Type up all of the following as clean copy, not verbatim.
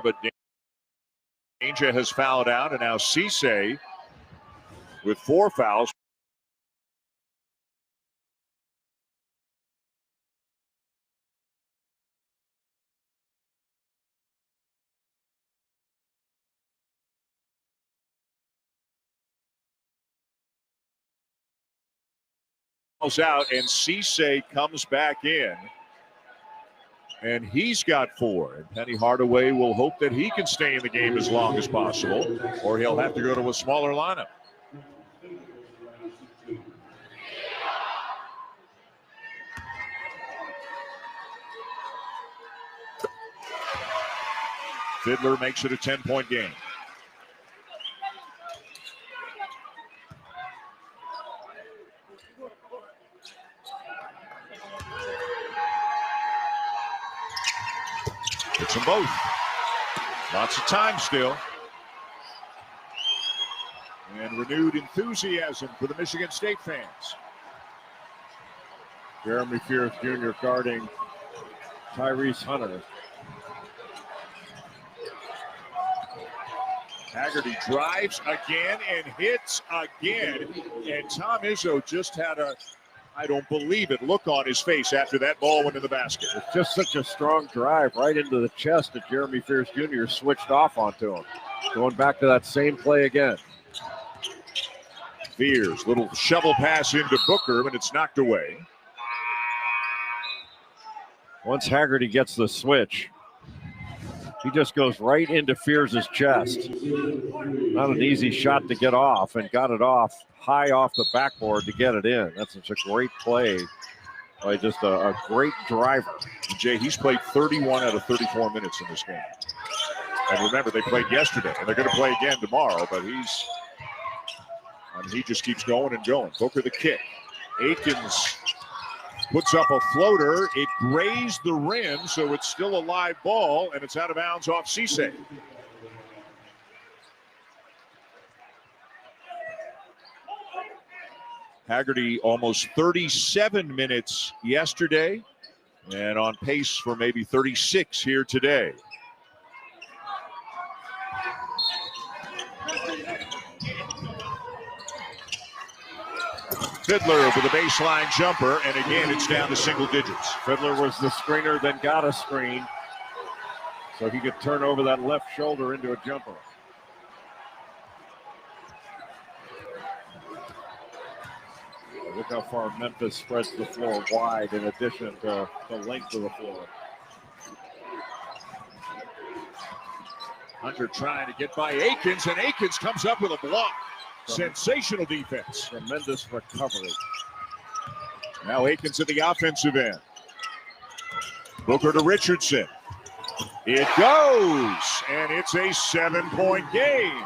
but Danger has fouled out, and now Cisse with 4 fouls. Out, and Cisse comes back in, and he's got 4. And Penny Hardaway will hope that he can stay in the game as long as possible, or he'll have to go to a smaller lineup. Fiddler makes it a 10-point game. Hits them both. Lots of time still. And renewed enthusiasm for the Michigan State fans. Jeremy Fierce Jr. guarding Tyrese Hunter. Haggerty drives again and hits again. And Tom Izzo just had a, I don't believe it, look on his face after that ball went in the basket. It's just such a strong drive right into the chest that Jeremy Fierce Jr. switched off onto him. Going back to that same play again. Fierce, little shovel pass into Booker, but it's knocked away. Once Haggerty gets the switch, he just goes right into Fierce's chest. Not an easy shot to get off, and got it off high off the backboard to get it in. That's such a great play by just a great driver. And Jay, he's played 31 out of 34 minutes in this game. And remember, they played yesterday, and they're going to play again tomorrow, but he just keeps going and going. Booker the kick. Akins puts up a floater. It grazed the rim, so it's still a live ball, and it's out of bounds off Cisse. Haggerty almost 37 minutes yesterday, and on pace for maybe 36 here today. Fiddler with a baseline jumper, and again, it's down to single digits. Fiddler was the screener, then got a screen, so he could turn over that left shoulder into a jumper. Look how far Memphis spreads the floor wide in addition to the length of the floor. Hunter trying to get by Akins, and Akins comes up with a block. Sensational defense. Tremendous recovery. Now Akins at the offensive end. Booker to Richardson. It goes, and it's a 7-point game.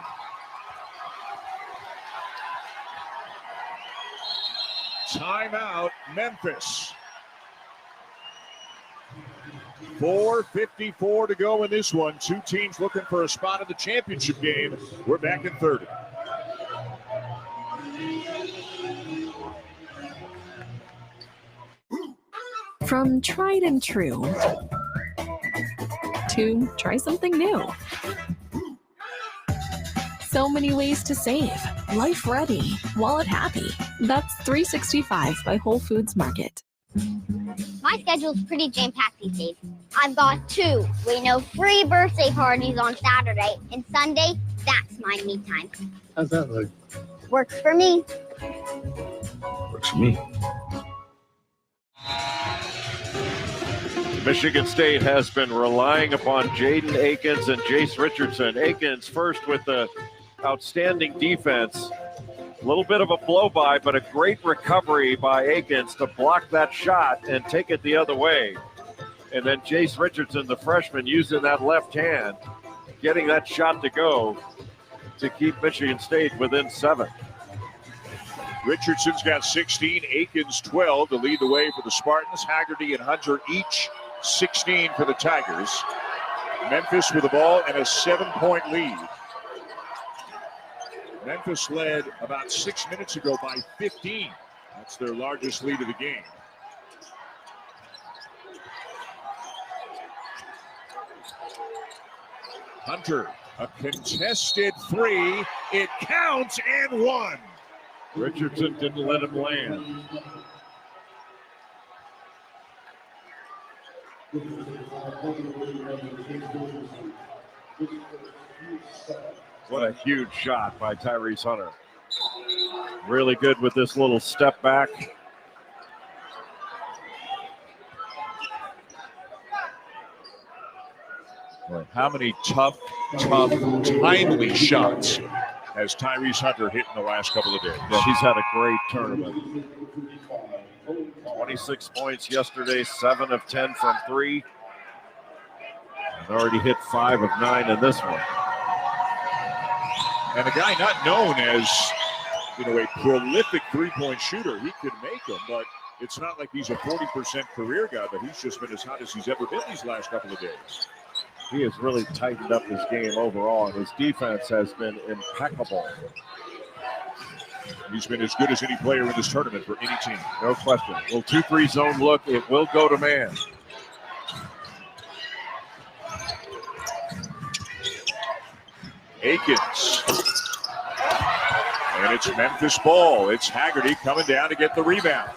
Timeout, Memphis. 4:54 to go in this one. Two teams looking for a spot in the championship game. We're back in 30. From tried and true to try something new. So many ways to save. Life ready, wallet happy. That's 365 by Whole Foods Market. My schedule's pretty jam-packed these days. I've got 2 free birthday parties on Saturday, and Sunday, that's my me time. How's that look? Works for me. Works for me. Michigan State has been relying upon Jaden Akins and Jace Richardson. Akins first with the outstanding defense. A little bit of a blow-by, but a great recovery by Akins to block that shot and take it the other way. And then Jace Richardson, the freshman, using that left hand, getting that shot to go to keep Michigan State within 7. Richardson's got 16, Akins 12 to lead the way for the Spartans. Haggerty and Hunter each 16 for the Tigers. Memphis with the ball and a 7-point lead. Memphis led about 6 minutes ago by 15. That's their largest lead of the game. Hunter, a contested three. It counts and one. Richardson didn't let him land. What a huge shot by Tyrese Hunter. Really good with this little step back. How many tough, timely shots has Tyrese Hunter hit in the last couple of days? Yeah, he's had a great tournament. 26 points yesterday, 7 of 10 from 3. And already hit 5 of 9 in this one. And a guy not known as, a prolific three-point shooter. He could make them, but it's not like he's a 40% career guy, but he's just been as hot as he's ever been these last couple of days. He has really tightened up his game overall, and his defense has been impeccable. He's been as good as any player in this tournament for any team. No question. Little 2-3 zone look. It will go to man. Akins. And it's Memphis ball. It's Haggerty coming down to get the rebound.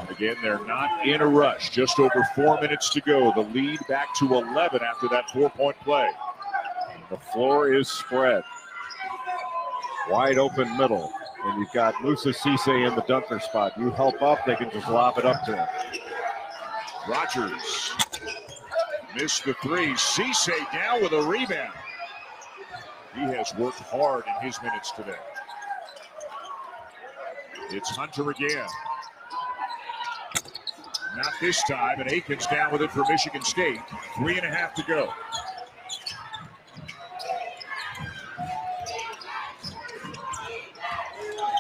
And again, they're not in a rush. Just over 4 minutes to go. The lead back to 11 after that 4-point play. The floor is spread. Wide open middle. And you've got Musa Cisse in the dunker spot. You help up, they can just lob it up to him. Rogers missed the three. Cisse down with a rebound. He has worked hard in his minutes today. It's Hunter again. Not this time, and Akins down with it for Michigan State. 3.5 to go.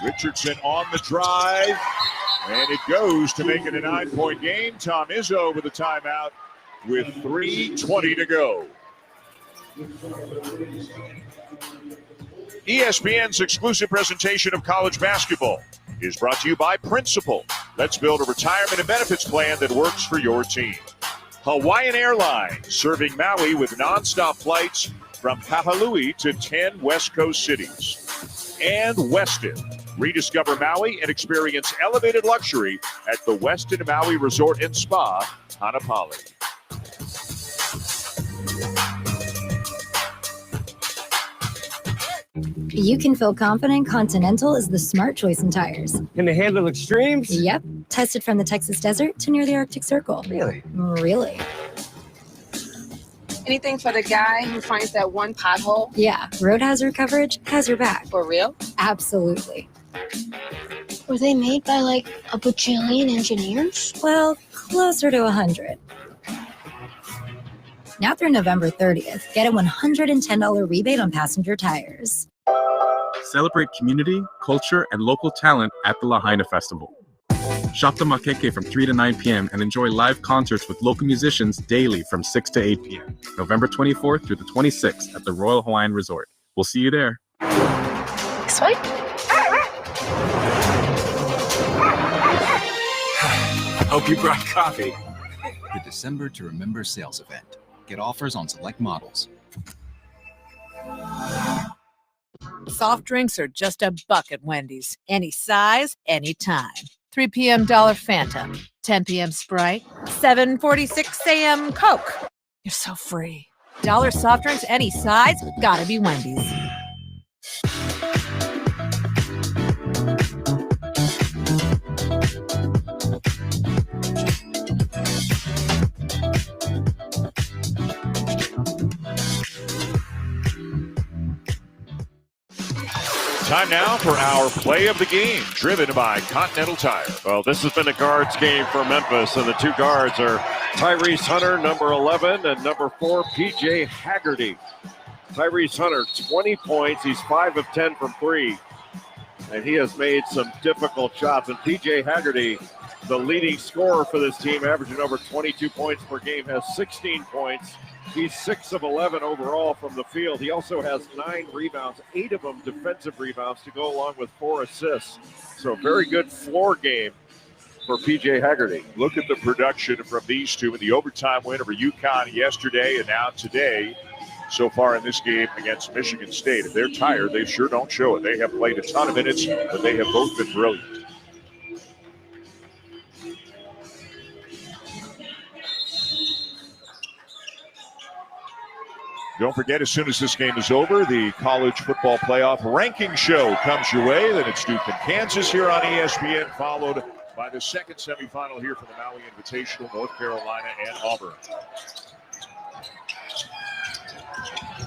Richardson on the drive, and it goes to make it a 9-point game. Tom Izzo with a timeout with 3:20 to go. ESPN's exclusive presentation of college basketball is brought to you by Principal. Let's build a retirement and benefits plan that works for your team. Hawaiian Airlines, serving Maui with nonstop flights from Kahului to 10 West Coast cities. And Westin, rediscover Maui and experience elevated luxury at the Westin Maui Resort and Spa, Hanapali. You can feel confident Continental is the smart choice in tires. Can they handle extremes? Yep. Tested from the Texas desert to near the Arctic Circle. Really? Really. Anything for the guy who finds that one pothole? Yeah. Road hazard coverage has your back. For real? Absolutely. Were they made by like a bajillion engineers? Well, closer to 100. Now through November 30th, get a $110 rebate on passenger tires. Celebrate community, culture, and local talent at the Lahaina Festival. Shop the Makeke from 3 to 9 p.m. and enjoy live concerts with local musicians daily from 6 to 8 p.m. November 24th through the 26th at the Royal Hawaiian Resort. We'll see you there. Swipe. Hope you brought coffee. The December to Remember sales event. Get offers on select models. Soft drinks are just $1 at Wendy's. Any size, anytime. 3 p.m. Dollar Fanta, 10 p.m. Sprite, 7:46 a.m. Coke. You're so free. Dollar soft drinks, any size, gotta be Wendy's. Time now for our play of the game, driven by Continental Tire. Well, this has been a guards game for Memphis, and the two guards are Tyrese Hunter, number 11, and number 4, P.J. Haggerty. Tyrese Hunter, 20 points. He's 5 of 10 from 3, and he has made some difficult shots. And P.J. Haggerty, the leading scorer for this team, averaging over 22 points per game, has 16 points. He's 6 of 11 overall from the field. He also has 9 rebounds, 8 of them defensive rebounds to go along with 4 assists. So very good floor game for P.J. Haggerty. Look at the production from these two in the overtime win over UConn yesterday and now today so far in this game against Michigan State. If they're tired, they sure don't show it. They have played a ton of minutes, but they have both been brilliant. Don't forget, as soon as this game is over, the college football playoff ranking show comes your way. Then it's Duke and Kansas here on ESPN, followed by the second semifinal here for the Maui Invitational, North Carolina and Auburn.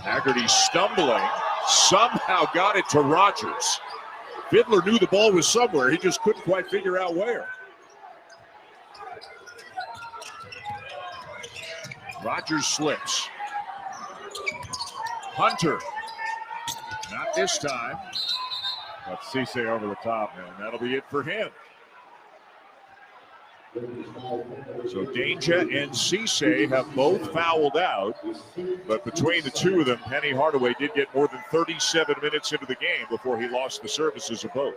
Haggerty stumbling, somehow got it to Rogers. Fiddler knew the ball was somewhere. He just couldn't quite figure out where. Rogers slips. Hunter. Not this time. But Cisse over the top, and that'll be it for him. So Danger and Cisse have both fouled out, but between the two of them, Penny Hardaway did get more than 37 minutes into the game before he lost the services of both.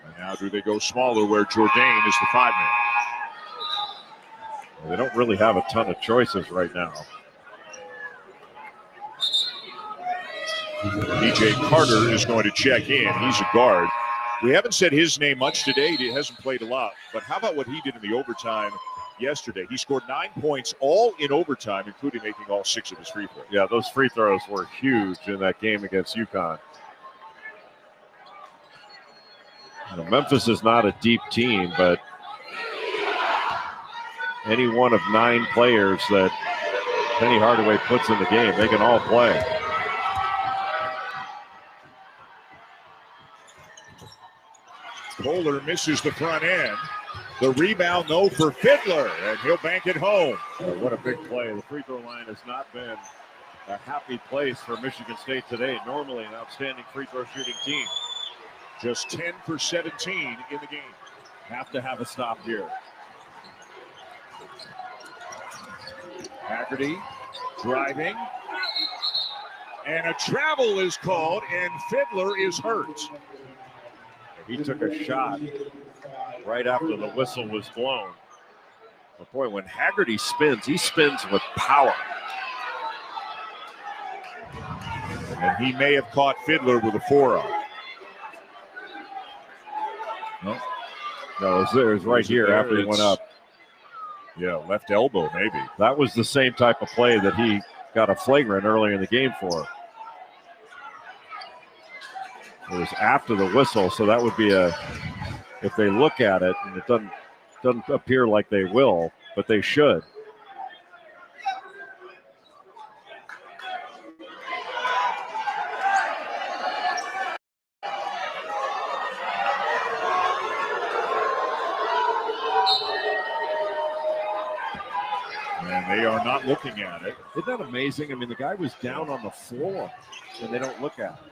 And now do they go smaller where Jourdain is the 5-man? Well, they don't really have a ton of choices right now. DJ Carter is going to check in. He's a guard. We haven't said his name much today. He hasn't played a lot. But how about what he did in the overtime yesterday? He scored 9 points all in overtime, including making all 6 of his free throws. Yeah, those free throws were huge in that game against UConn. You know, Memphis is not a deep team, but any one of 9 players that Penny Hardaway puts in the game, they can all play. Kohler misses the front end. The rebound, though, for Fiddler, and he'll bank it home. Oh, what a big play. The free throw line has not been a happy place for Michigan State today. Normally an outstanding free throw shooting team. Just 10 for 17 in the game. Have to have a stop here. Haggerty driving. And a travel is called, and Fiddler is hurt. He took a shot right after the whistle was blown. But boy, when Haggerty spins, he spins with power. And he may have caught Fiddler with a forearm. No, it was right here after he went up. Yeah, left elbow maybe. That was the same type of play that he got a flagrant earlier in the game for. It was after the whistle, so that would be if they look at it, and it doesn't appear like they will, but they should. And they are not looking at it. Isn't that amazing? I mean, the guy was down on the floor, and they don't look at it.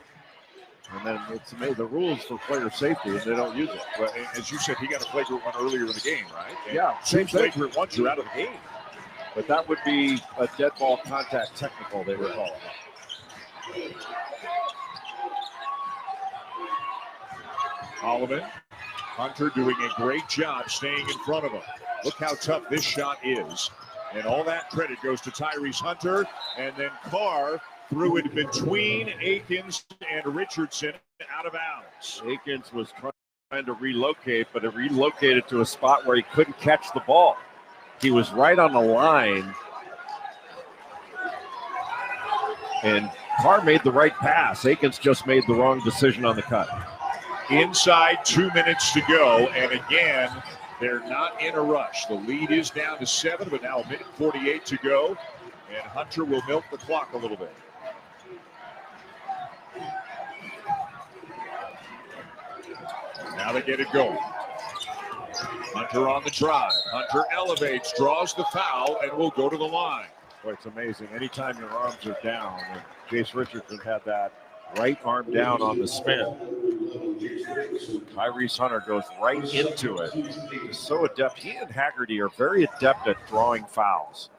And then it's made the rules for player safety, and they don't use it. Well, as you said, he got a flagrant one earlier in the game, right? And yeah, same thing. Flagrant ones, you're out of the game. But that would be a dead ball contact technical, they would call it. Oliver, Hunter doing a great job staying in front of him. Look how tough this shot is. And all that credit goes to Tyrese Hunter. And then Carr threw it between Akins and Richardson out of bounds. Akins was trying to relocate, but it relocated to a spot where he couldn't catch the ball. He was right on the line. And Carr made the right pass. Akins just made the wrong decision on the cut. Inside 2 minutes to go. And again, they're not in a rush. The lead is down to 7, but now 1:48 to go. And Hunter will milk the clock a little bit. Now they get it going. Hunter on the drive. Hunter elevates, draws the foul, and will go to the line. Boy, it's amazing. Anytime your arms are down, and Jace Richardson had that right arm down on the spin. Tyrese Hunter goes right into it. He's so adept. He and Haggerty are very adept at drawing fouls.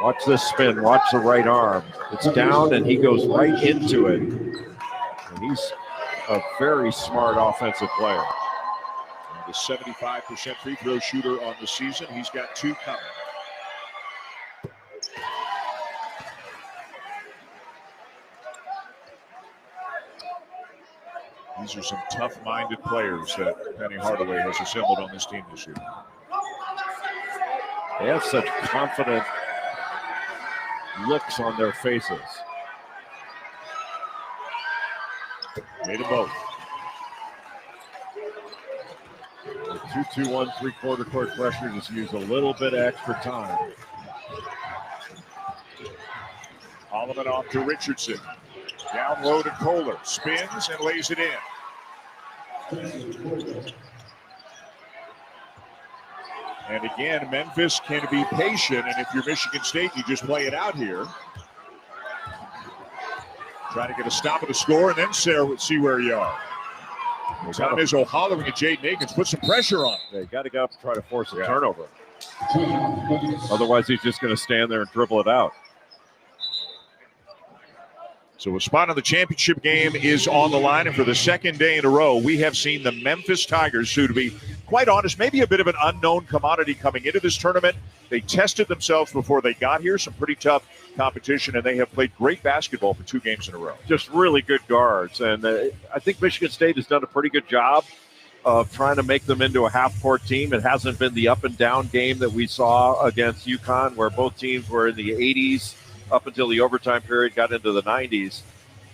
Watch this spin. Watch the right arm. It's down, and he goes right into it. And he's a very smart offensive player. The 75% free throw shooter on the season. He's got 2 coming. These are some tough-minded players that Penny Hardaway has assembled on this team this year. They have such confident looks on their faces. Made them both. 2-2-1 3/4 court pressure, just use a little bit of extra time. Holloman off to Richardson. Down low to Kohler. Spins and lays it in. And again, Memphis can be patient, and if you're Michigan State, you just play it out here. Trying to get a stop of the score, and then see where you are. Time is O'Holloway and Jaden Akins. Put some pressure on him. They got to go up and try to force a turnover. Otherwise, he's just going to stand there and dribble it out. So a spot on the championship game is on the line, and for the second day in a row, we have seen the Memphis Tigers, who, to be quite honest, maybe a bit of an unknown commodity coming into this tournament. They tested themselves before they got here, some pretty tough competition, and they have played great basketball for 2 games in a row. Just really good guards, and I think Michigan State has done a pretty good job of trying to make them into a half-court team. It hasn't been the up-and-down game that we saw against UConn, where both teams were in the 80s up until the overtime period, got into the 90s.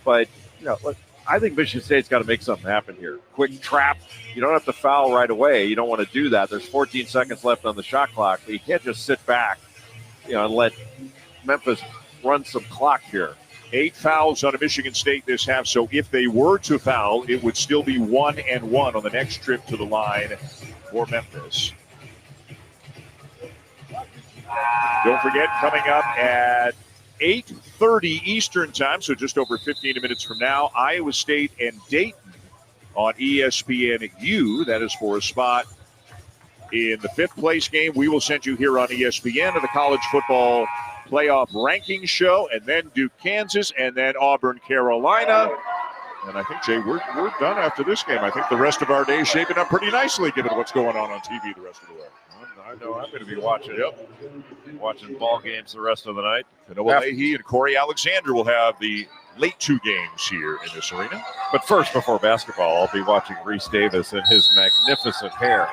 But, you know, I think Michigan State's got to make something happen here. Quick trap. You don't have to foul right away. You don't want to do that. There's 14 seconds left on the shot clock, but you can't just sit back, you know, and let Memphis run some clock here. 8 fouls on a Michigan State this half, so if they were to foul, it would still be 1-1 on the next trip to the line for Memphis. Don't forget, coming up at 8:30 Eastern time, so just over 15 minutes from now, Iowa State and Dayton on ESPNU. That is for a spot in the 5th place game. We will send you here on ESPN to the college football playoff ranking show, and then Duke, Kansas, and then Auburn, Carolina. And I think, Jay, we're done after this game. I think the rest of our day is shaping up pretty nicely, given what's going on TV the rest of the way. I know I'm going to be watching ball games the rest of the night. Noah Leahy and Corey Alexander will have the late 2 games here in this arena. But first, before basketball, I'll be watching Reese Davis and his magnificent hair.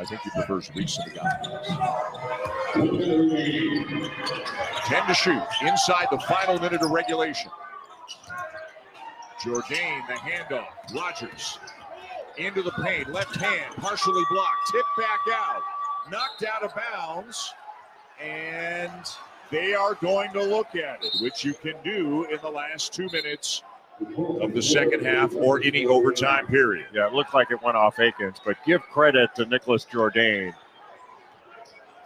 I think he prefers Reese to the guy. 10 to shoot inside the final minute of regulation. Jourdain, the handoff. Rogers into the paint, left hand, partially blocked, tipped back out, knocked out of bounds, and they are going to look at it, which you can do in the last 2 minutes of the second half or any overtime period. Yeah, it looked like it went off Akins, but give credit to Nicholas Jourdain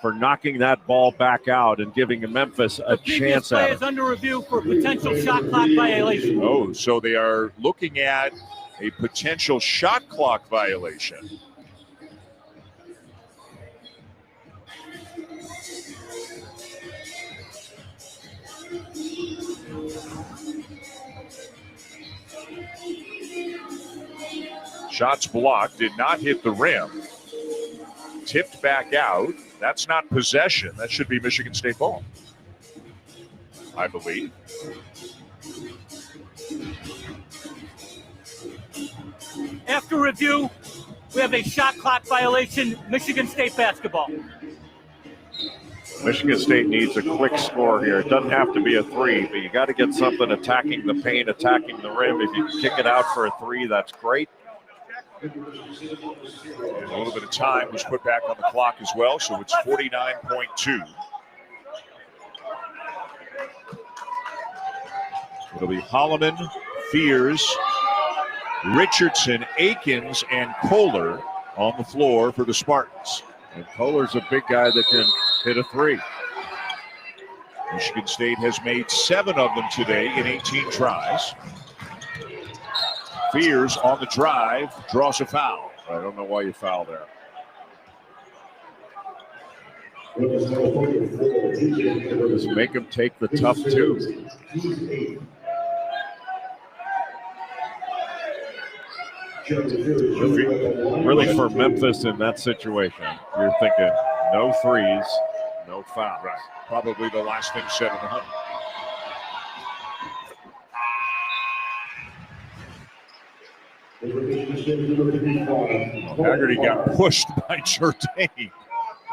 for knocking that ball back out and giving Memphis a chance at it. Is under review for potential shot clock violation. Oh, so they are looking at a potential shot clock violation. Shots blocked, did not hit the rim. Tipped back out. That's not possession. That should be Michigan State ball, I believe. After review, we have a shot clock violation, Michigan State basketball. Michigan State needs a quick score here. It doesn't have to be a 3, but you got to get something attacking the paint, attacking the rim. If you can kick it out for a 3, that's great. And a little bit of time was put back on the clock as well, so it's 49.2. It'll be Holloman, Fears, Richardson, Akins, and Kohler on the floor for the Spartans. And Kohler's a big guy that can hit a 3. Michigan State has made 7 of them today in 18 tries. Fears on the drive, draws a foul. I don't know why you foul there. Just make him take the tough two. Really, for Memphis in that situation, you're thinking no threes, no fouls. Right. Probably the last thing said in the hunt. Haggerty got pushed by Jourdain.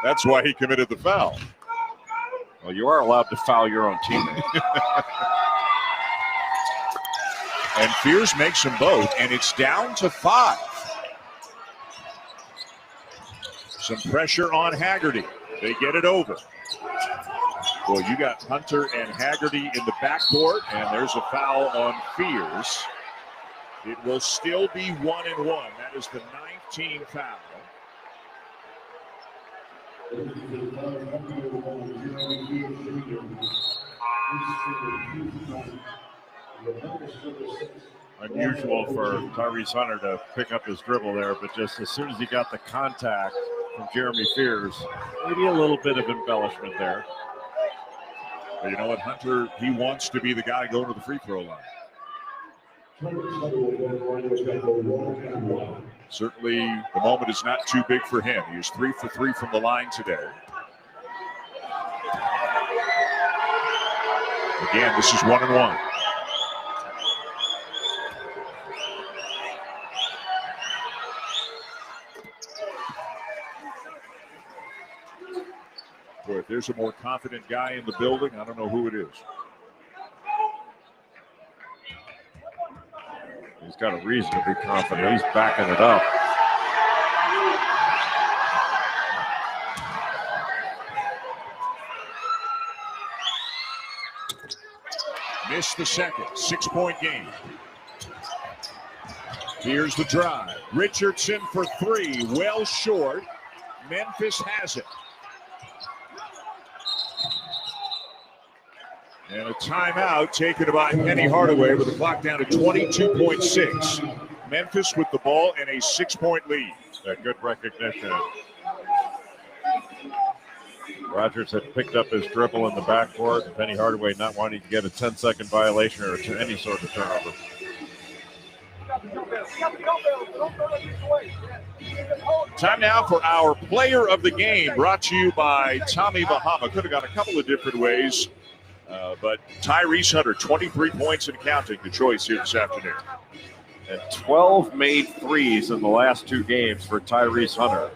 That's why he committed the foul. Well, you are allowed to foul your own teammate. And Fears makes them both, and it's down to 5. Some pressure on Haggerty. They get it over. Well, you got Hunter and Haggerty in the backcourt, and there's a foul on Fears. It will still be 1-1. That is the 19th foul. Unusual for Tyrese Hunter to pick up his dribble there, but just as soon as he got the contact from Jeremy Fears, maybe a little bit of embellishment there. But you know what, Hunter, he wants to be the guy going to the free throw line. Certainly, the moment is not too big for him. He was 3 for 3 from the line today. Again, this is 1-1. Boy, if there's a more confident guy in the building, I don't know who it is. He's got a reason to be confident. He's backing it up. Missed the second. 6-point game. Here's the drive. Richardson for 3. Well short. Memphis has it. And a timeout taken by Penny Hardaway with the clock down to 22.6. Memphis with the ball and a 6-point lead. That good recognition. Rogers had picked up his dribble in the backcourt. Penny Hardaway not wanting to get a 10-second violation or any sort of turnover. Time now for our player of the game, brought to you by Tommy Bahama. Could have gone a couple of different ways. But Tyrese Hunter, 23 points and counting, the choice here this afternoon. And 12 made threes in the last 2 games for Tyrese Hunter.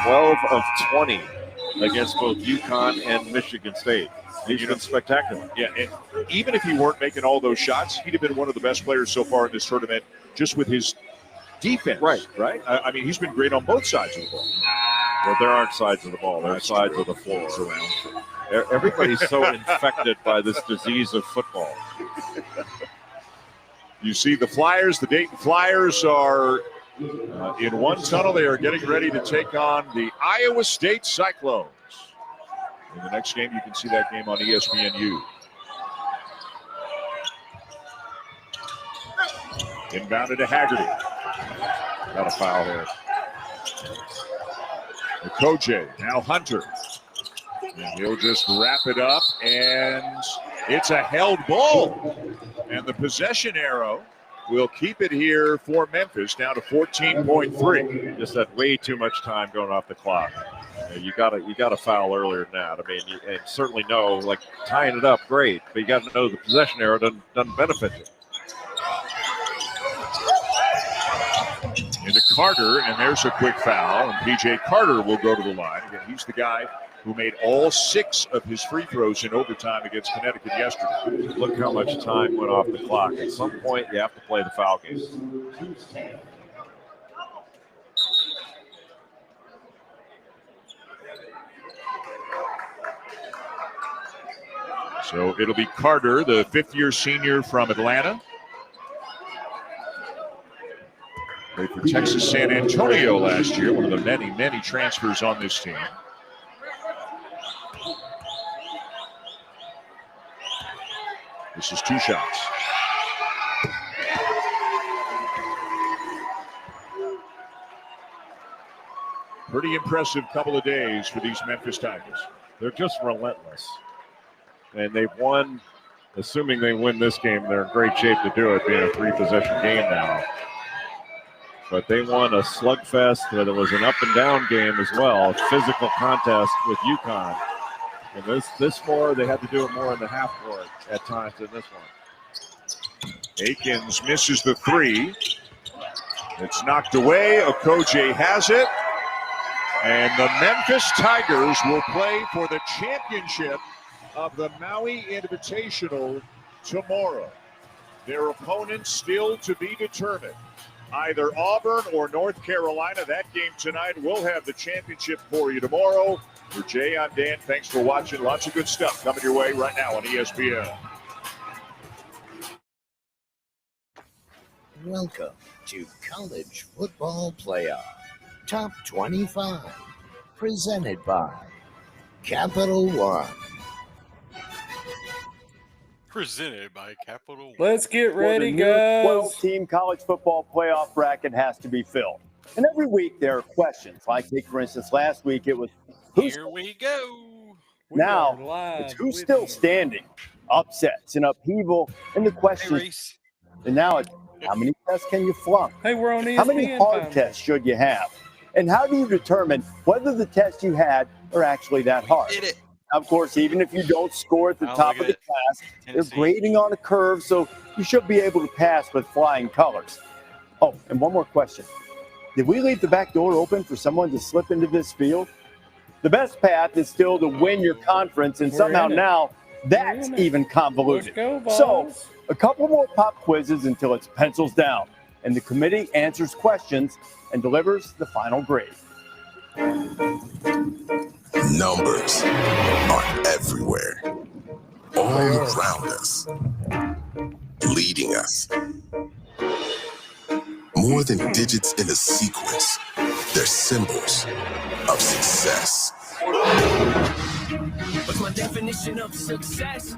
12 of 20 against both UConn and Michigan State. He's been spectacular. Yeah, and even if he weren't making all those shots, he'd have been one of the best players so far in this tournament just with his defense. Right? I mean, he's been great on both sides of the ball. Well, there aren't sides of the ball. There are sides of the floor. Everybody's so infected by this disease of football. You see the Flyers, the Dayton Flyers are in one tunnel. They are getting ready to take on the Iowa State Cyclones. In the next game, you can see that game on ESPNU. Inbounded to Haggerty. Got a foul here. Okoje, now Hunter. And he'll just wrap it up, and it's a held ball. And the possession arrow will keep it here for Memphis, down to 14.3. Just had way too much time going off the clock. You got to foul earlier than that. I mean, and certainly know, like, tying it up, great, but you got to know the possession arrow doesn't benefit you. Into Carter, and there's a quick foul, and P.J. Carter will go to the line. Again, he's the guy who made all 6 of his free throws in overtime against Connecticut yesterday. Look how much time went off the clock. At some point, you have to play the foul game. So it'll be Carter, the 5th-year senior from Atlanta. Played for Texas San Antonio last year, one of the many, many transfers on this team. This is 2 shots. Pretty impressive couple of days for these Memphis Tigers. They're just relentless. And they've won, assuming they win this game, they're in great shape to do it, being a 3-possession game now. But they won a slugfest that it was an up and down game as well, a physical contest with UConn. And this more, they had to do it more in the half court at times than this one. Akins misses the three. It's knocked away. Okoje has it. And the Memphis Tigers will play for the championship of the Maui Invitational tomorrow. Their opponents still to be determined. Either Auburn or North Carolina. That game tonight. We'll have the championship for you tomorrow. For Jay, I'm Dan. Thanks for watching. Lots of good stuff coming your way right now on ESPN. Welcome to College Football Playoff Top 25, presented by Capital One. Presented by Capital One. Let's get ready, guys. 12-team college football playoff bracket has to be filled. And every week there are questions. Like, for instance, last week it was Here we go. Now it's who's still standing. Upsets and upheaval. And the question is, and now it's how many tests can you flunk? Hey, we're on ESPN. How many hard tests should you have? And how do you determine whether the tests you had are actually that hard? Did it. Of course, even if you don't score at the top of the class, they're grading on a curve, so you should be able to pass with flying colors. Oh, and one more question. Did we leave the back door open for someone to slip into this field? The best path is still to win your conference, and somehow now that's even convoluted. So, a couple more pop quizzes until it's pencils down, and the committee answers questions and delivers the final grade. Numbers are everywhere, all around us, leading us. More than digits in a sequence, they're symbols of success. What's my definition of success?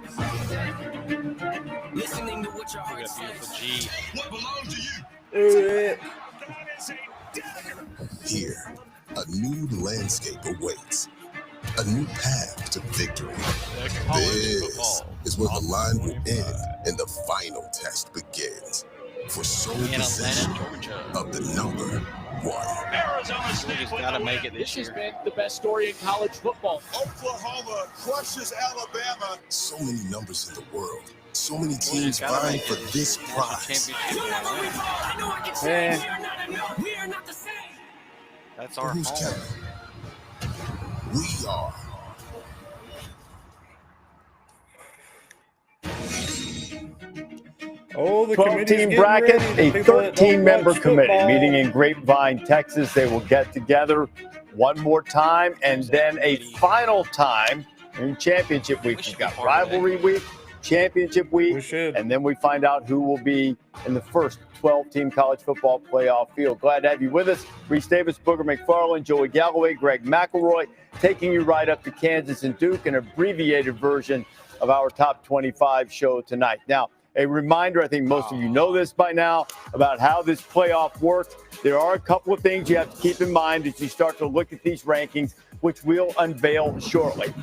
Listening to what your heart says. What belongs to you? Here, a new landscape awaits. A new path to victory. This is where the line will end and the final test begins. For sole possession of the number one. Arizona State gotta make it this year. Has been the best story in college football. Oklahoma crushes Alabama. So many numbers in the world. So many teams vying for this prize. That's our Who's home. counting? We are. Oh, the 12-team bracket, a 13-member committee meeting in Grapevine, Texas. They will get together one more time and then a final time in championship week. We've got rivalry week, championship week, and then we find out who will be in the first 12-team college football playoff field. Glad to have you with us. Reese Davis, Booger McFarland, Joey Galloway, Greg McElroy, taking you right up to Kansas and Duke, an abbreviated version of our top 25 show tonight. Now, a reminder, I think most of you know this by now, about how this playoff works. There are a couple of things you have to keep in mind as you start to look at these rankings, which we'll unveil shortly.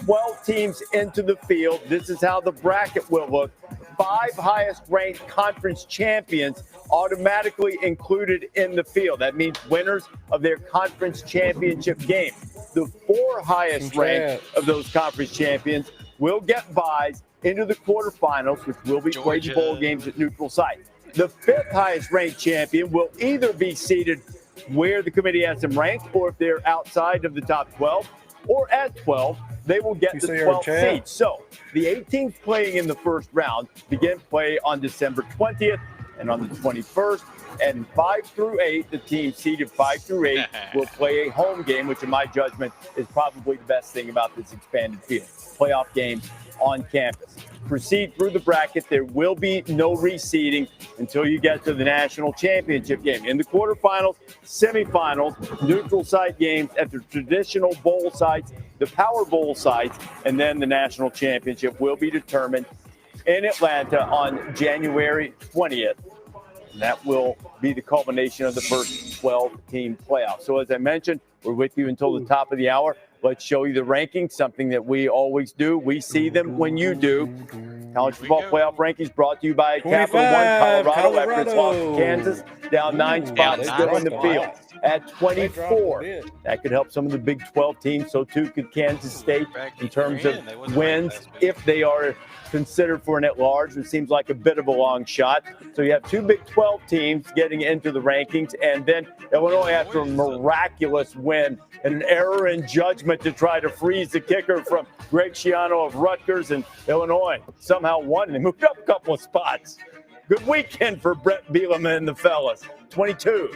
12 teams into the field. This is how the bracket will look. 5 highest-ranked conference champions automatically included in the field. That means winners of their conference championship game. The 4 highest-ranked of those conference champions will get byes into the quarterfinals, which will be played in bowl games at neutral site. The 5th highest-ranked champion will either be seated where the committee has them ranked, or if they're outside of the top 12, or at 12, they will get the 12th seed. So the 18th playing in the first round begin play on December 20th and on the 21st. And 5 through 8, the team seeded 5 through 8 will play a home game, which in my judgment is probably the best thing about this expanded field. Playoff games on campus. Proceed through the bracket. There will be no reseeding until you get to the national championship game. In the quarterfinals, semifinals, neutral site games at the traditional bowl sites, the Power Bowl sites, and then the national championship will be determined in Atlanta on January 20th. And that will be the culmination of the first 12-team playoff. So as I mentioned, we're with you until the top of the hour. Let's show you the rankings, something that we always do. We see them when you do. College football playoff rankings brought to you by Capital One Colorado after its loss to Kansas, down 9 spots, still in the field at 24. That could help some of the Big 12 teams. So too could Kansas State in terms of wins if they are considered for an at-large. It seems like a bit of a long shot. So you have 2 Big 12 teams getting into the rankings, and then Illinois, after a miraculous win and an error in judgment to try to freeze the kicker from Greg Schiano of Rutgers, and Illinois somehow won and they moved up a couple of spots. Good weekend for Brett Bielema and the fellas. 22.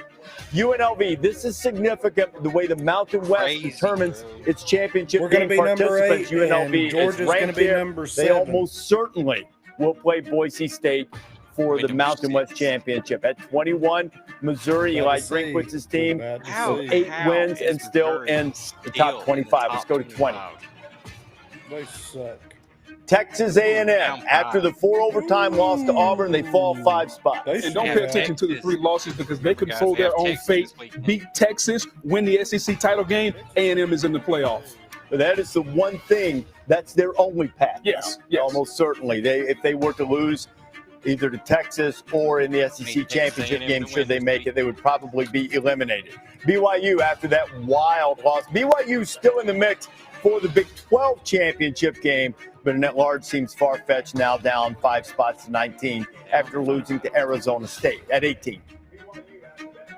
UNLV, this is significant the way the Mountain West determines its championship game participants. UNLV is ranked there. They almost certainly will play Boise State for the Mountain West Championship. At 21, Missouri, Eli Drinkwitz's team, 8 wins and still in the top 25. Let's go to 20. They suck. Texas A&M, after the 4 overtime loss to Auburn, they fall 5 spots. And don't pay attention to the 3 losses because they control their own fate. Beat Texas, win the SEC title game, A&M is in the playoff. But that is the one thing, that's their only path. Yes. Almost certainly. If they were to lose either to Texas or in the SEC championship game, should they make it, they would probably be eliminated. BYU, after that wild loss, BYU still in the mix for the Big 12 championship game, but an at-large seems far-fetched now, down 5 spots to 19 after losing to Arizona State at 18.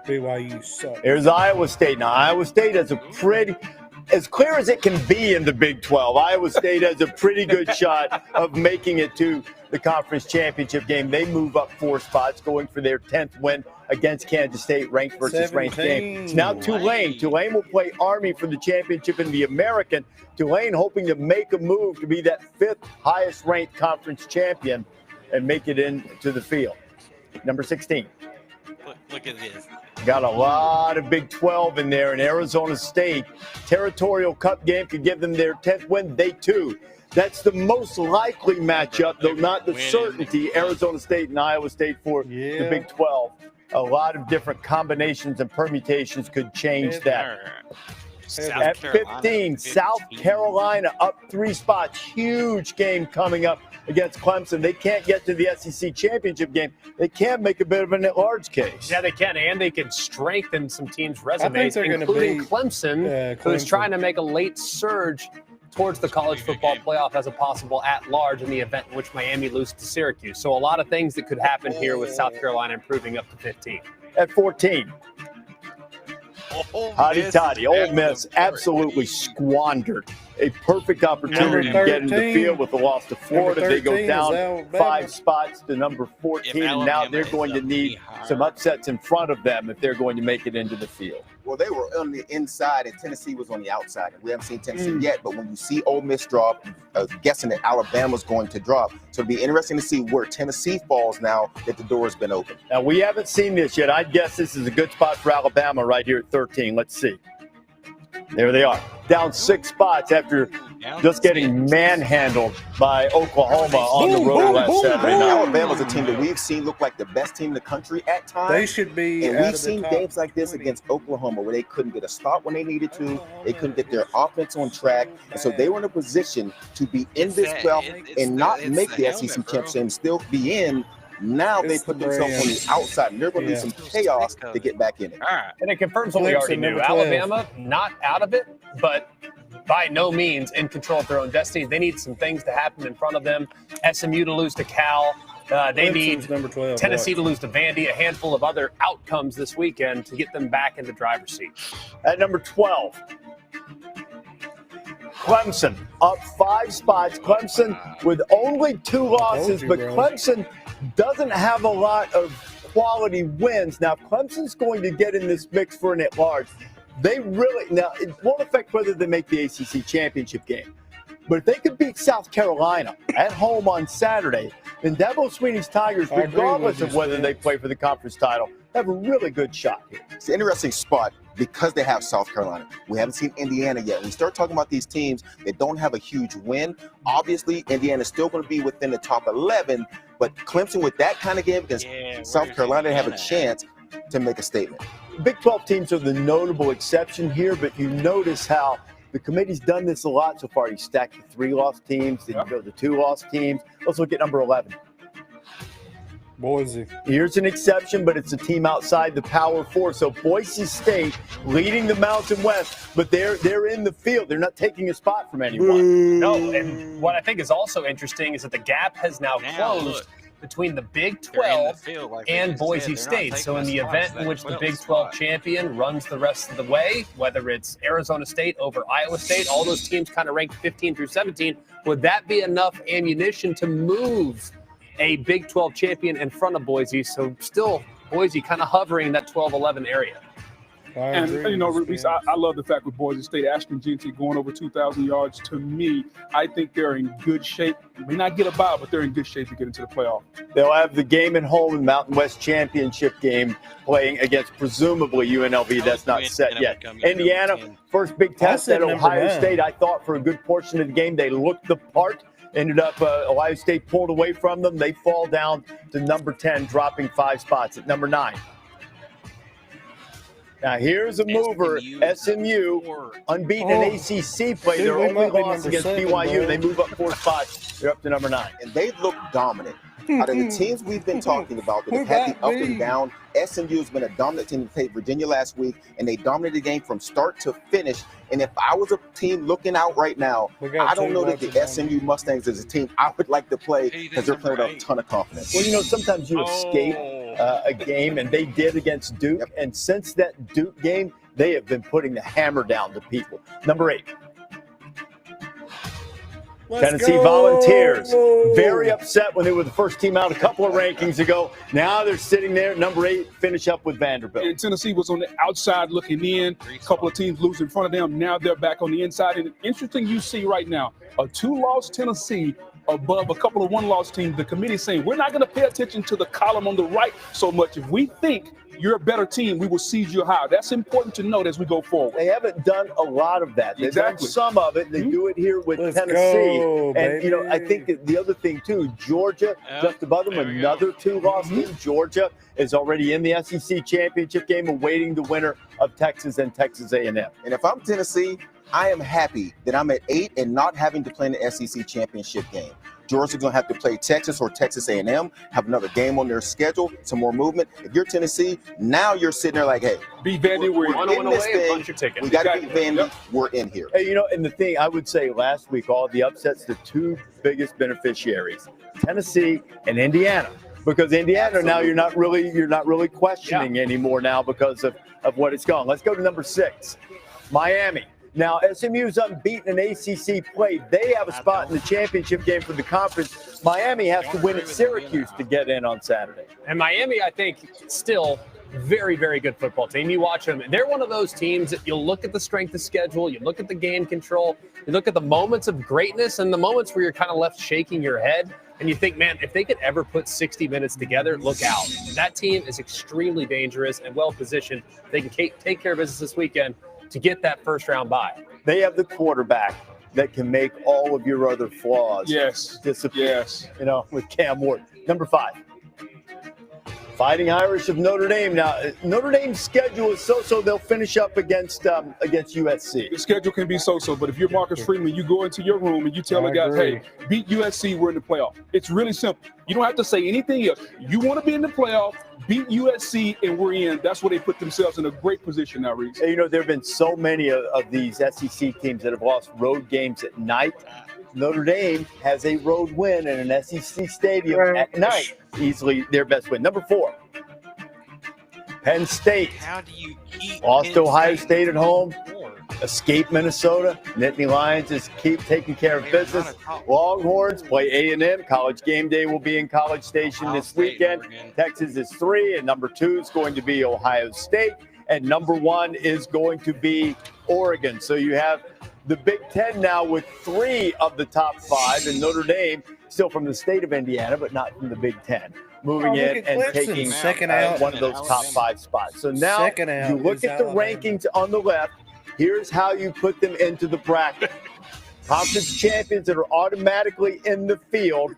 BYU sucks. There's Iowa State. Now, Iowa State has a pretty, as clear as it can be in the Big 12, Iowa State has a pretty good shot of making it to the conference championship game. They move up 4 spots, going for their 10th win against Kansas State, ranked versus ranked game. It's now Tulane. Tulane will play Army for the championship in the American. Tulane hoping to make a move to be that 5th highest ranked conference champion and make it into the field. Number 16. Look at this. Got a lot of Big 12 in there, and Arizona State territorial cup game could give them their 10th win. They too. That's the most likely matchup, though not the certainty. Arizona State and Iowa State for the Big 12. A lot of different combinations and permutations could change that. At 15, South Carolina up 3 spots. Huge game coming up against Clemson. They can't get to the SEC championship game. They can make a bit of an at-large case. Yeah, they can, and they can strengthen some teams' resumes, including Clemson, who's trying to make a late surge towards the college football playoff as a possible at-large in the event in which Miami loses to Syracuse. So a lot of things that could happen here with South Carolina improving up to 15. At 14, Hotty Toddy, Ole Miss absolutely squandered a perfect opportunity to get in the field with the loss to Florida. They go down 5 spots to number 14, and now they're going to need some upsets in front of them if they're going to make it into the field. Well, they were on the inside, and Tennessee was on the outside. We haven't seen Tennessee yet, but when you see Ole Miss drop, guessing that Alabama's going to drop. So it'll be interesting to see where Tennessee falls now that the door has been open. Now, we haven't seen this yet. I'd guess this is a good spot for Alabama right here at 13. Let's see. There they are, down 6 spots after just getting manhandled by Oklahoma on the road last Saturday night. Alabama's a team that we've seen look like the best team in the country at times. They should be. And we've seen games like this against Oklahoma where they couldn't get a stop when they needed to. They couldn't get their offense on track. And so they were in a position to be in this playoff and not make the SEC championship and still be in. Now they put themselves on the outside, and they're going to need some chaos to get back in it. And it confirms what we already knew. Alabama, not out of it, but by no means in control of their own destiny. They need some things to happen in front of them. SMU to lose to Cal. They need Tennessee to lose to Vandy, a handful of other outcomes this weekend to get them back in the driver's seat. At number 12, Clemson up 5 spots. Clemson with only 2 losses, but Clemson doesn't have a lot of quality wins. Now, Clemson's going to get in this mix for an at-large. Now, it won't affect whether they make the ACC championship game. But if they could beat South Carolina at home on Saturday, then Dabo Swinney's Tigers, regardless of whether they play for the conference title, have a really good shot here. It's an interesting spot because they have South Carolina. We haven't seen Indiana yet. When we start talking about these teams that don't have a huge win, obviously Indiana's still going to be within the top 11, but Clemson with that kind of game against South Carolina have a chance to make a statement. Big 12 teams are the notable exception here, but you notice how the committee's done this a lot so far. You stack the 3-loss teams, then you go to 2-loss teams. Let's look at number 11. Boise. Here's an exception, but it's a team outside the Power Four. So Boise State leading the Mountain West, but they're in the field. They're not taking a spot from anyone. No, and what I think is also interesting is that the gap has now closed between the Big 12 and Boise State. So in the event in which the Big 12 champion runs the rest of the way, whether it's Arizona State over Iowa State, all those teams kind of ranked 15 through 17, would that be enough ammunition to move a Big 12 champion in front of Boise? So still Boise kind of hovering in that 12-11 area. And, you know, Reese, I love the fact with Boise State, Ashton Jeanty going over 2,000 yards. To me, I think they're in good shape. They may not get a bye, but they're in good shape to get into the playoff. They'll have the game at home in Mountain West Championship game playing against presumably UNLV. That's not set yet. Indiana, first big test at Ohio State. I thought for a good portion of the game they looked the part. Ended up Ohio State pulled away from them. They fall down to number 10, dropping 5 spots at number 9. Now, here's a mover. SMU, unbeaten in ACC play. Their only loss against BYU. They move up 4 spots. They're up to number 9. And they look dominant. Out of the teams we've been talking about that have had the up and down, SMU has been a dominant team. They played Virginia last week, and they dominated the game from start to finish. And if I was a team looking out right now, I don't know that the SMU Mustangs is a team I would like to play because they're playing with a ton of confidence. Well, you know, sometimes you escape a game, and they did against Duke. And since that Duke game, they have been putting the hammer down to people. Number 8. Tennessee Volunteers, very upset when they were the first team out a couple of rankings ago. Now they're sitting there, number 8, finish up with Vanderbilt. And Tennessee was on the outside looking in. A couple of teams lose in front of them. Now they're back on the inside. And interesting you see right now, a 2-loss Tennessee above a couple of 1-loss teams. The committee saying, we're not going to pay attention to the column on the right so much. If we think you're a better team, we will seed you higher. That's important to note as we go forward. They haven't done a lot of that. They've done some of it. They do it here with Tennessee. And, you know, I think that the other thing, too, Georgia, just above them, another 2-loss team. Georgia is already in the SEC championship game, awaiting the winner of Texas and Texas A&M. And if I'm Tennessee, I am happy that I'm at 8 and not having to play in the SEC championship game. Georgia's going to have to play Texas or Texas A&M, have another game on their schedule, some more movement. If you're Tennessee, now you're sitting there like, hey, beat Vandy, we're in this thing. We got to beat Vandy. We're in here. Hey, you know, and the thing I would say last week, all the upsets, the 2 biggest beneficiaries, Tennessee and Indiana. Because Indiana now you're not really questioning anymore now because of what it's gone. Let's go to number 6, Miami. Now, SMU's unbeaten in ACC play. They have a spot in the championship game for the conference. Miami has to win at Syracuse to get in on Saturday. And Miami, I think, still very, very good football team. You watch them. They're one of those teams that you'll look at the strength of schedule, you look at the game control, you look at the moments of greatness and the moments where you're kind of left shaking your head. And you think, man, if they could ever put 60 minutes together, look out. And that team is extremely dangerous and well-positioned. They can take care of business this weekend to get that first-round bye. They have the quarterback that can make all of your other flaws disappear. Yes. You know, with Cam Ward. Number 5, Fighting Irish of Notre Dame. Now, Notre Dame's schedule is so-so. They'll finish up against USC. The schedule can be so-so, but if you're Marcus Freeman, you go into your room and you tell the guys, hey, beat USC, we're in the playoff. It's really simple. You don't have to say anything else. You want to be in the playoff, beat USC, and we're in. That's where they put themselves in a great position now, Reese. You know, there have been so many of these SEC teams that have lost road games at night. Notre Dame has a road win in an SEC stadium at night. Easily their best win. Number 4, Penn State. How do you keep lost to Ohio State at home. Escape Minnesota. Nittany Lions just keep taking care of business. Longhorns play A&M. College game day will be in College Station this weekend. Texas is 3, and number 2 is going to be Ohio State, and number 1 is going to be Oregon. So you have the Big Ten now with 3 of the top 5, and Notre Dame still from the state of Indiana, but not from the Big Ten. moving look in at and Clemson, taking second out. one of those top 5 spots. So now Second out you look is at the Alabama. rankings on the left. Here's how you put them into the bracket. Conference champions that are automatically in the field: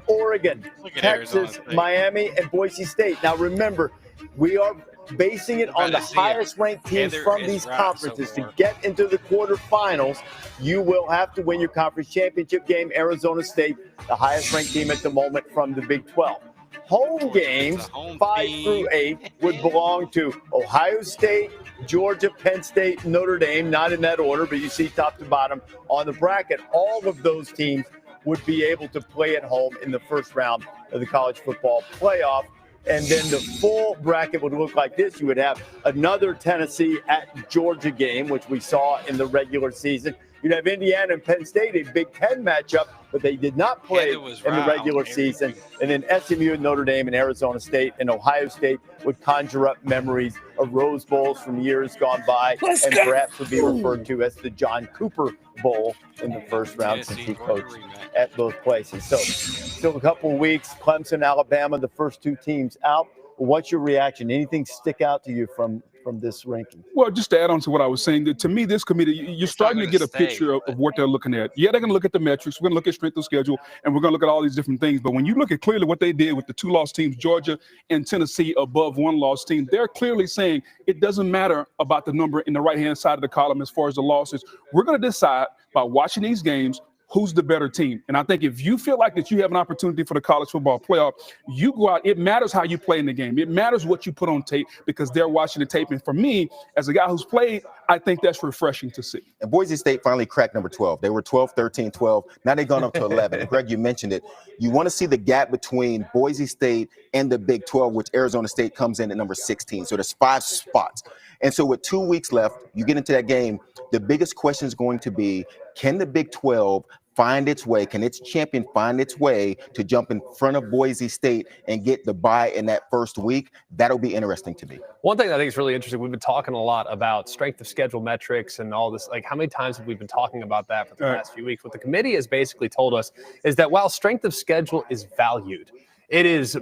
Oregon, Look at Arizona Texas, State. Miami, and Boise State. Now remember, we are basing it on the highest ranked teams Heather from is these right conferences. so To far. get into the quarterfinals, you will have to win your conference championship game. Arizona State, the highest ranked team at the moment from the Big 12. Home games, 5 through 8, would belong to Ohio State, Georgia, Penn State, Notre Dame, not in that order, but you see top to bottom on the bracket. All of those teams would be able to play at home in the first round of the college football playoff. And then the full bracket would look like this. You would have another Tennessee at Georgia game, which we saw in the regular season. You'd have Indiana and Penn State, a Big Ten matchup, but they did not play in the regular season. And then SMU and Notre Dame and Arizona State and Ohio State would conjure up memories of Rose Bowls from years gone by, and perhaps would be referred to as the John Cooper Bowl in the first round, since he coached at both places. So still a couple of weeks. Clemson, Alabama, the first 2 teams out. What's your reaction? Anything stick out to you from this ranking? Well, just to add on to what I was saying, that to me, this committee, you're starting to get a picture of what they're looking at. Yeah, they're going to look at the metrics. We're going to look at strength of schedule, and we're going to look at all these different things. But when you look at clearly what they did with the 2-loss teams, Georgia and Tennessee above 1-loss team, they're clearly saying it doesn't matter about the number in the right-hand side of the column as far as the losses. We're going to decide by watching these games who's the better team. And I think if you feel like that you have an opportunity for the college football playoff, you go out. It matters how you play in the game. It matters what you put on tape, because they're watching the tape. And for me, as a guy who's played, I think that's refreshing to see. And Boise State finally cracked number 12. They were 12, 13, 12. Now they've gone up to 11. And Greg, you mentioned it. You want to see the gap between Boise State and the Big 12, which Arizona State comes in at number 16. So there's 5 spots. And so with 2 weeks left, you get into that game. The biggest question is going to be, can the Big 12 find its way? Can its champion find its way to jump in front of Boise State and get the bye in that first week? That'll be interesting to me. One thing I think is really interesting, we've been talking a lot about strength of schedule metrics and all this. Like, how many times have we been talking about that for the last few weeks? What the committee has basically told us is that while strength of schedule is valued, it is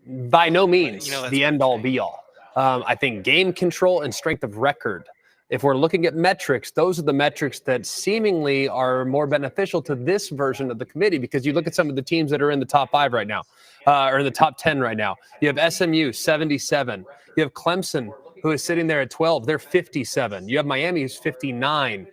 by no means the end-all, be-all. I think game control and strength of record, if we're looking at metrics, those are the metrics that seemingly are more beneficial to this version of the committee, because you look at some of the teams that are in the top 5 right now, or in the top 10 right now. You have SMU, 77. You have Clemson, who is sitting there at 12. They're 57. You have Miami, who's 59.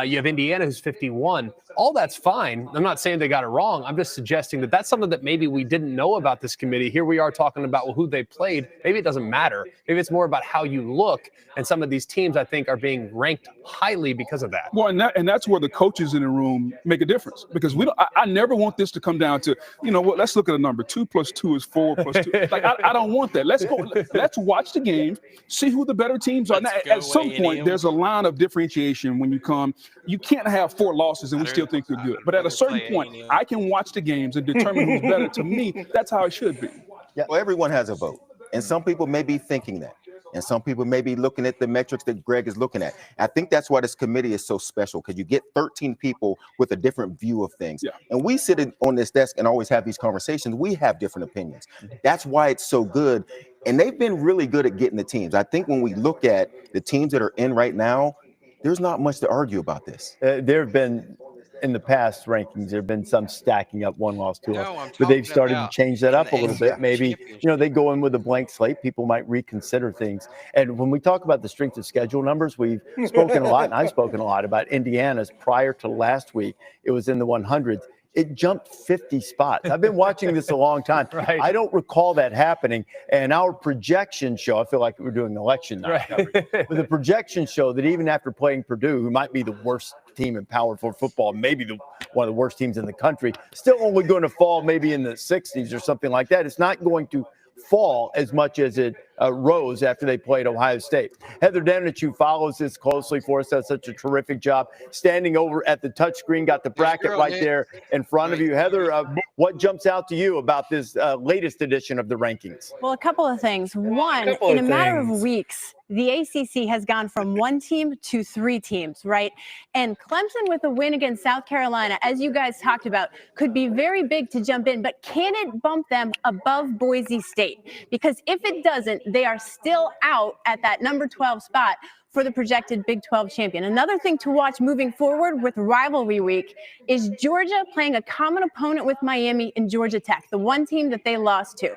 You have Indiana, who's 51. All that's fine. I'm not saying they got it wrong. I'm just suggesting that that's something that maybe we didn't know about this committee. Here we are talking about, well, who they played. Maybe it doesn't matter. Maybe it's more about how you look. And some of these teams, I think, are being ranked highly because of that. Well, and that's where the coaches in the room make a difference, because we don't. I never want this to come down to, you know what? Let's look at a number. 2 + 2 is 4 + 2. Like I don't want that. Let's go. Let's watch the games, see who the better teams are. Now, at some point, there's a line of differentiation when you come. You can't have 4 losses and we still think you're good. But at a certain point, I can watch the games and determine who's better. To me, that's how it should be. Yeah. Well, everyone has a vote. And some people may be thinking that. And some people may be looking at the metrics that Greg is looking at. I think that's why this committee is so special, because you get 13 people with a different view of things. Yeah. And we sit on this desk and always have these conversations. We have different opinions. That's why it's so good. And they've been really good at getting the teams. I think when we look at the teams that are in right now, there's not much to argue about this. There have been, in the past rankings, there have been some stacking up 1 loss, 2 loss, but they've started to change that up a little bit. Maybe, they go in with a blank slate. People might reconsider things. And when we talk about the strength of schedule numbers, we've spoken a lot, and I've spoken a lot about Indiana's. Prior to last week, it was in the 100s. It jumped 50 spots. I've been watching this a long time. Right. I don't recall that happening. And our projections show, I feel like we're doing election night coverage, but the projections show that even after playing Purdue, who might be the worst team in Power 4 football, maybe one of the worst teams in the country, still only going to fall maybe in the 60s or something like that. It's not going to fall as much as it rose after they played Ohio State. Heather Denich, who follows this closely for us, does such a terrific job standing over at the touchscreen, got the bracket right there in front of you. Heather, what jumps out to you about this latest edition of the rankings? Well, a couple of things. One, in a matter of weeks, the ACC has gone from one team to 3 teams, right? And Clemson, with a win against South Carolina, as you guys talked about, could be very big to jump in, but can it bump them above Boise State? Because if it doesn't, they are still out at that number 12 spot for the projected Big 12 champion. Another thing to watch moving forward with rivalry week is Georgia playing a common opponent with Miami and Georgia Tech, the one team that they lost to.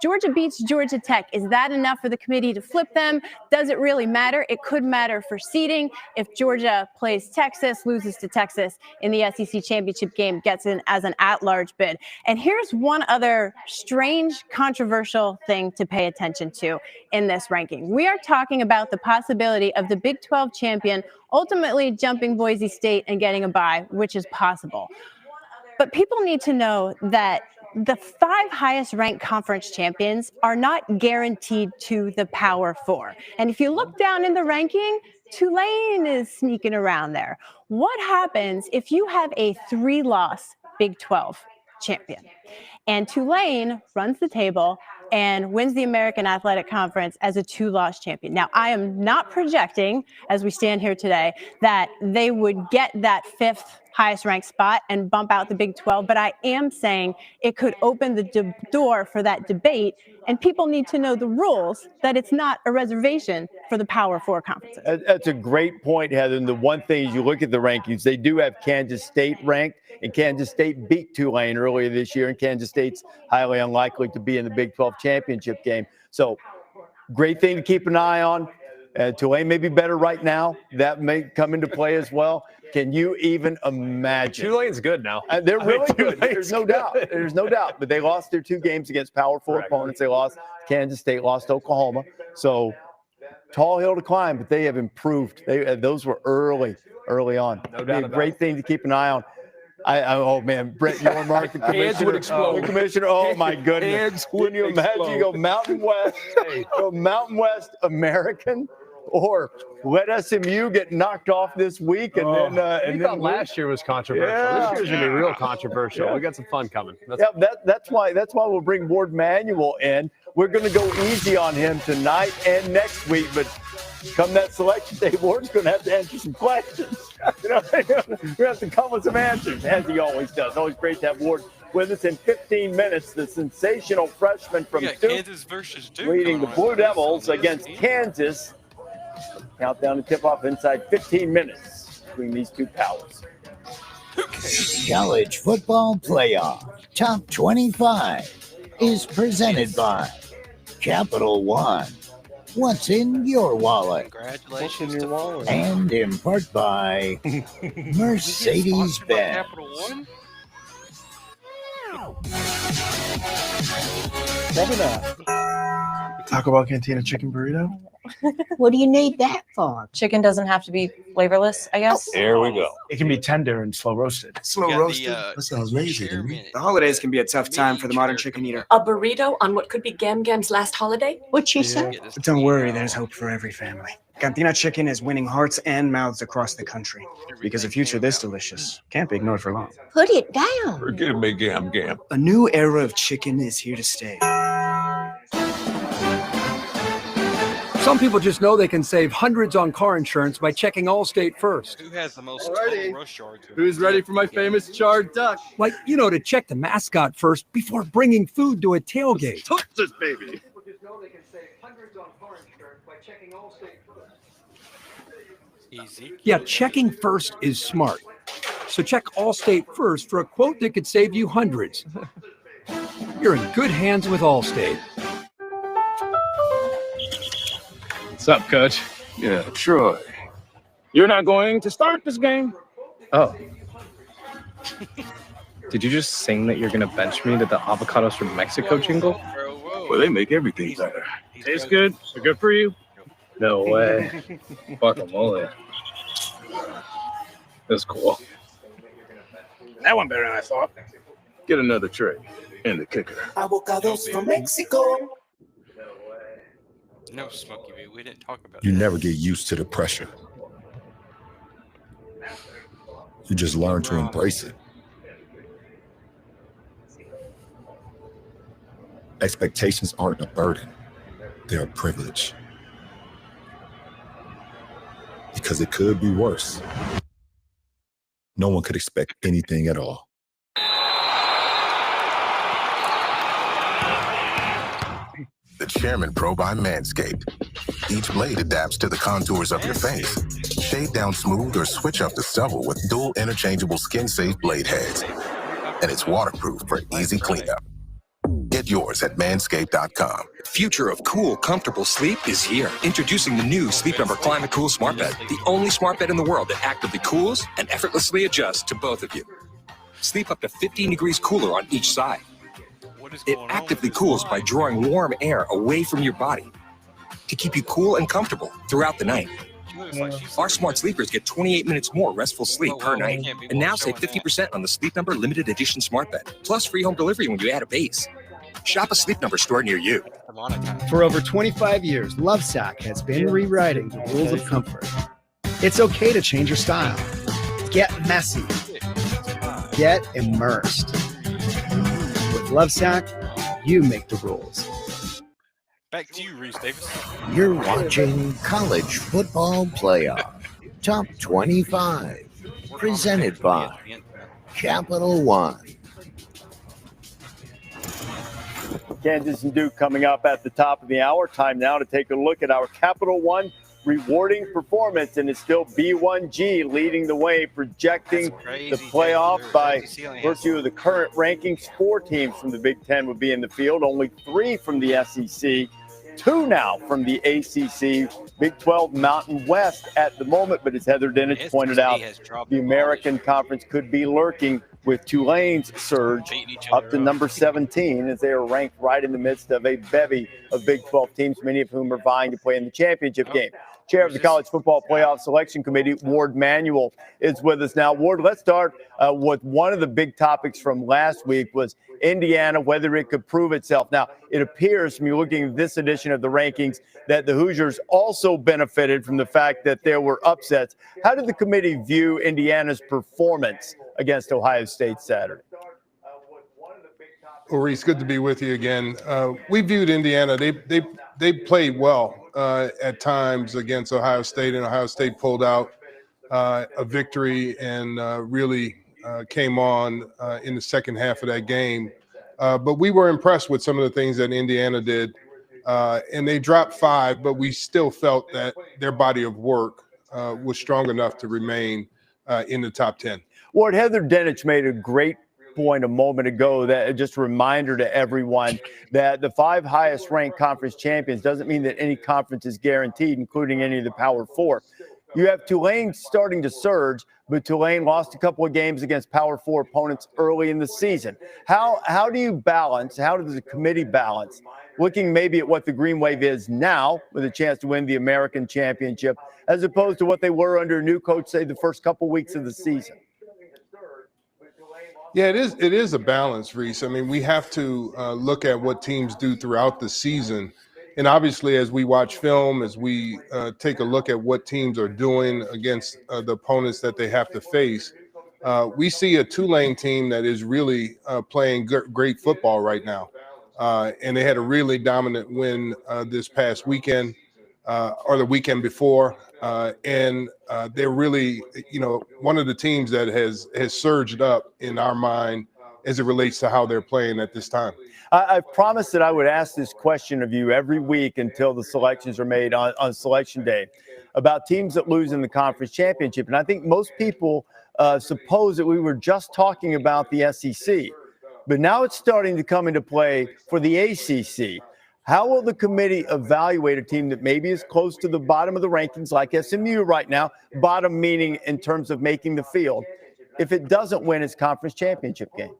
Georgia beats Georgia Tech. Is that enough for the committee to flip them? Does it really matter? It could matter for seeding. If Georgia plays Texas, loses to Texas in the SEC championship game, gets in as an at-large bid. And here's one other strange, controversial thing to pay attention to in this ranking. We are talking about the possibility of the Big 12 champion ultimately jumping Boise State and getting a bye, which is possible. But people need to know that the 5 highest ranked conference champions are not guaranteed to the Power 4. And if you look down in the ranking, Tulane is sneaking around there. What happens if you have a 3-loss Big 12 champion? And Tulane runs the table and wins the American Athletic Conference as a 2-loss champion. Now, I am not projecting, as we stand here today, that they would get that 5th highest ranked spot and bump out the Big 12, but I am saying it could open the door for that debate, and people need to know the rules, that it's not a reservation for the Power 4 conferences. That's a great point, Heather. And the one thing is, you look at the rankings, they do have Kansas State ranked, and Kansas State beat Tulane earlier this year, and Kansas State's highly unlikely to be in the Big 12 championship game. So great thing to keep an eye on. Tulane may be better right now. That may come into play as well. Can you even imagine? Tulane's good now. They're really good. There's no doubt. There's no doubt. But they lost their 2 games against Power 4 opponents. They lost Kansas State, lost Oklahoma. So tall hill to climb, but they have improved. Those were early on. No doubt. A great thing to keep an eye on. Oh man, Brett Yormark, the commissioner. Heads would explode. The commissioner. Oh my goodness. Can you imagine? You go Mountain West American, or let SMU get knocked off this week, and then last year was controversial. Yeah. This year's gonna be real controversial. Yeah. We got some fun coming. That's why we'll bring Ward Manuel in. We're going to go easy on him tonight and next week, but come that selection day, Ward's going to have to answer some questions. We're going to have to come with some answers, as he always does. Always great to have Ward with us in 15 minutes. The sensational freshman from Duke, leading the Blue Devils against Kansas. Countdown to tip-off inside 15 minutes between these two powers. College Football Playoff Top 25 is presented by Capital One. What's in your wallet? Congratulations. What's in your wallet? And in part by Mercedes-Benz. Capital One? Probably not. Taco Bell Cantina chicken burrito? What do you need that for? Chicken doesn't have to be flavorless, I guess. There we go. It can be tender and slow roasted. Slow roasted? That sounds lazy to me. The holidays can be a tough time for the modern chicken eater. A burrito on what could be Gam Gam's last holiday? What you say? But don't worry, there's hope for every family. Cantina chicken is winning hearts and mouths across the country. Because a future this delicious can't be ignored for long. Put it down. Forgive me, Gam Gam. A new era of chicken is here to stay. Some people just know they can save hundreds on car insurance by checking Allstate first. Who has the most total rush yards? Who's ready for my famous charred duck? Like, to check the mascot first before bringing food to a tailgate. Touch this baby. People just know they can save hundreds on car insurance by checking Allstate first. Easy. Yeah, checking first is smart. So check Allstate first for a quote that could save you hundreds. You're in good hands with Allstate. What's up, Coach? Yeah, Troy. You're not going to start this game? Oh. Did you just sing that you're going to bench me to the avocados from Mexico jingle? Well, they make everything better. Tastes good? They're good for you? No way. Guacamole. That's cool. That one better than I thought. Get another tray and the kicker. Avocados from Mexico. No, Smokey V, we didn't talk about You that. never get used to the pressure. You just learn to embrace it. Expectations aren't a burden. They're a privilege. Because it could be worse. No one could expect anything at all. The Chairman Pro by Manscaped. Each blade adapts to the contours of your face. Shave down smooth or switch up the stubble with dual interchangeable skin-safe blade heads. And it's waterproof for easy cleanup. Get yours at manscaped.com. Future of cool, comfortable sleep is here. Introducing the new Sleep Number Climate Cool Smart Bed, the only smart bed in the world that actively cools and effortlessly adjusts to both of you. Sleep up to 15 degrees cooler on each side. It actively cools by drawing warm air away from your body to keep you cool and comfortable throughout the night. Our smart sleepers get 28 minutes more restful sleep per night. And now save 50% on the Sleep Number limited edition smart bed, plus free home delivery when you add a base. Shop a Sleep Number store near you. For over 25 years, Lovesac has been rewriting the rules of comfort. It's okay to change your style. Get messy. Get immersed. With Lovesac, you make the rules. Back to you, Reese Davis. You're watching College Football Playoff Top 25, presented by Capital One. Kansas and Duke coming up at the top of the hour. Time now to take a look at our Capital One rewarding performance, and it's still B1G leading the way, projecting the playoff by virtue of the current rankings. 4 teams from the Big Ten would be in the field, only 3 from the SEC, 2 now from the ACC, Big 12 Mountain West at the moment, but as Heather Dinich pointed out, the American Conference could be lurking with Tulane's surge up to number 17 as they are ranked right in the midst of a bevy of Big 12 teams, many of whom are vying to play in the championship game. Chair of the College Football Playoff Selection Committee, Ward Manuel, is with us now. Ward, let's start with one of the big topics from last week was Indiana, whether it could prove itself. Now, it appears from you looking at this edition of the rankings that the Hoosiers also benefited from the fact that there were upsets. How did the committee view Indiana's performance against Ohio State Saturday? Well, Reese, good to be with you again. We viewed Indiana. They played well at times against Ohio State, and Ohio State pulled out a victory and really came on in the second half of that game. But we were impressed with some of the things that Indiana did. And they dropped 5, but we still felt that their body of work was strong enough to remain in the top 10. Ward, Heather Dinich made a great point a moment ago, that just a reminder to everyone that the 5 highest ranked conference champions doesn't mean that any conference is guaranteed, including any of the Power 4. You have Tulane starting to surge, but Tulane lost a couple of games against Power 4 opponents early in the season. How do you balance, how does the committee balance, looking maybe at what the Green Wave is now with a chance to win the American championship, as opposed to what they were under a new coach, say, the first couple weeks of the season? Yeah, it is a balance, Reese. I mean, we have to look at what teams do throughout the season. And obviously, as we watch film, as we take a look at what teams are doing against the opponents that they have to face, we see a Tulane team that is really playing great football right now. And they had a really dominant win this past weekend or the weekend before. And they're really, one of the teams that has surged up in our mind as it relates to how they're playing at this time. I promised that I would ask this question of you every week until the selections are made on Selection Day about teams that lose in the conference championship. And I think most people suppose that we were just talking about the SEC. But now it's starting to come into play for the ACC. How will the committee evaluate a team that maybe is close to the bottom of the rankings, like SMU right now, bottom meaning in terms of making the field, if it doesn't win its conference championship game?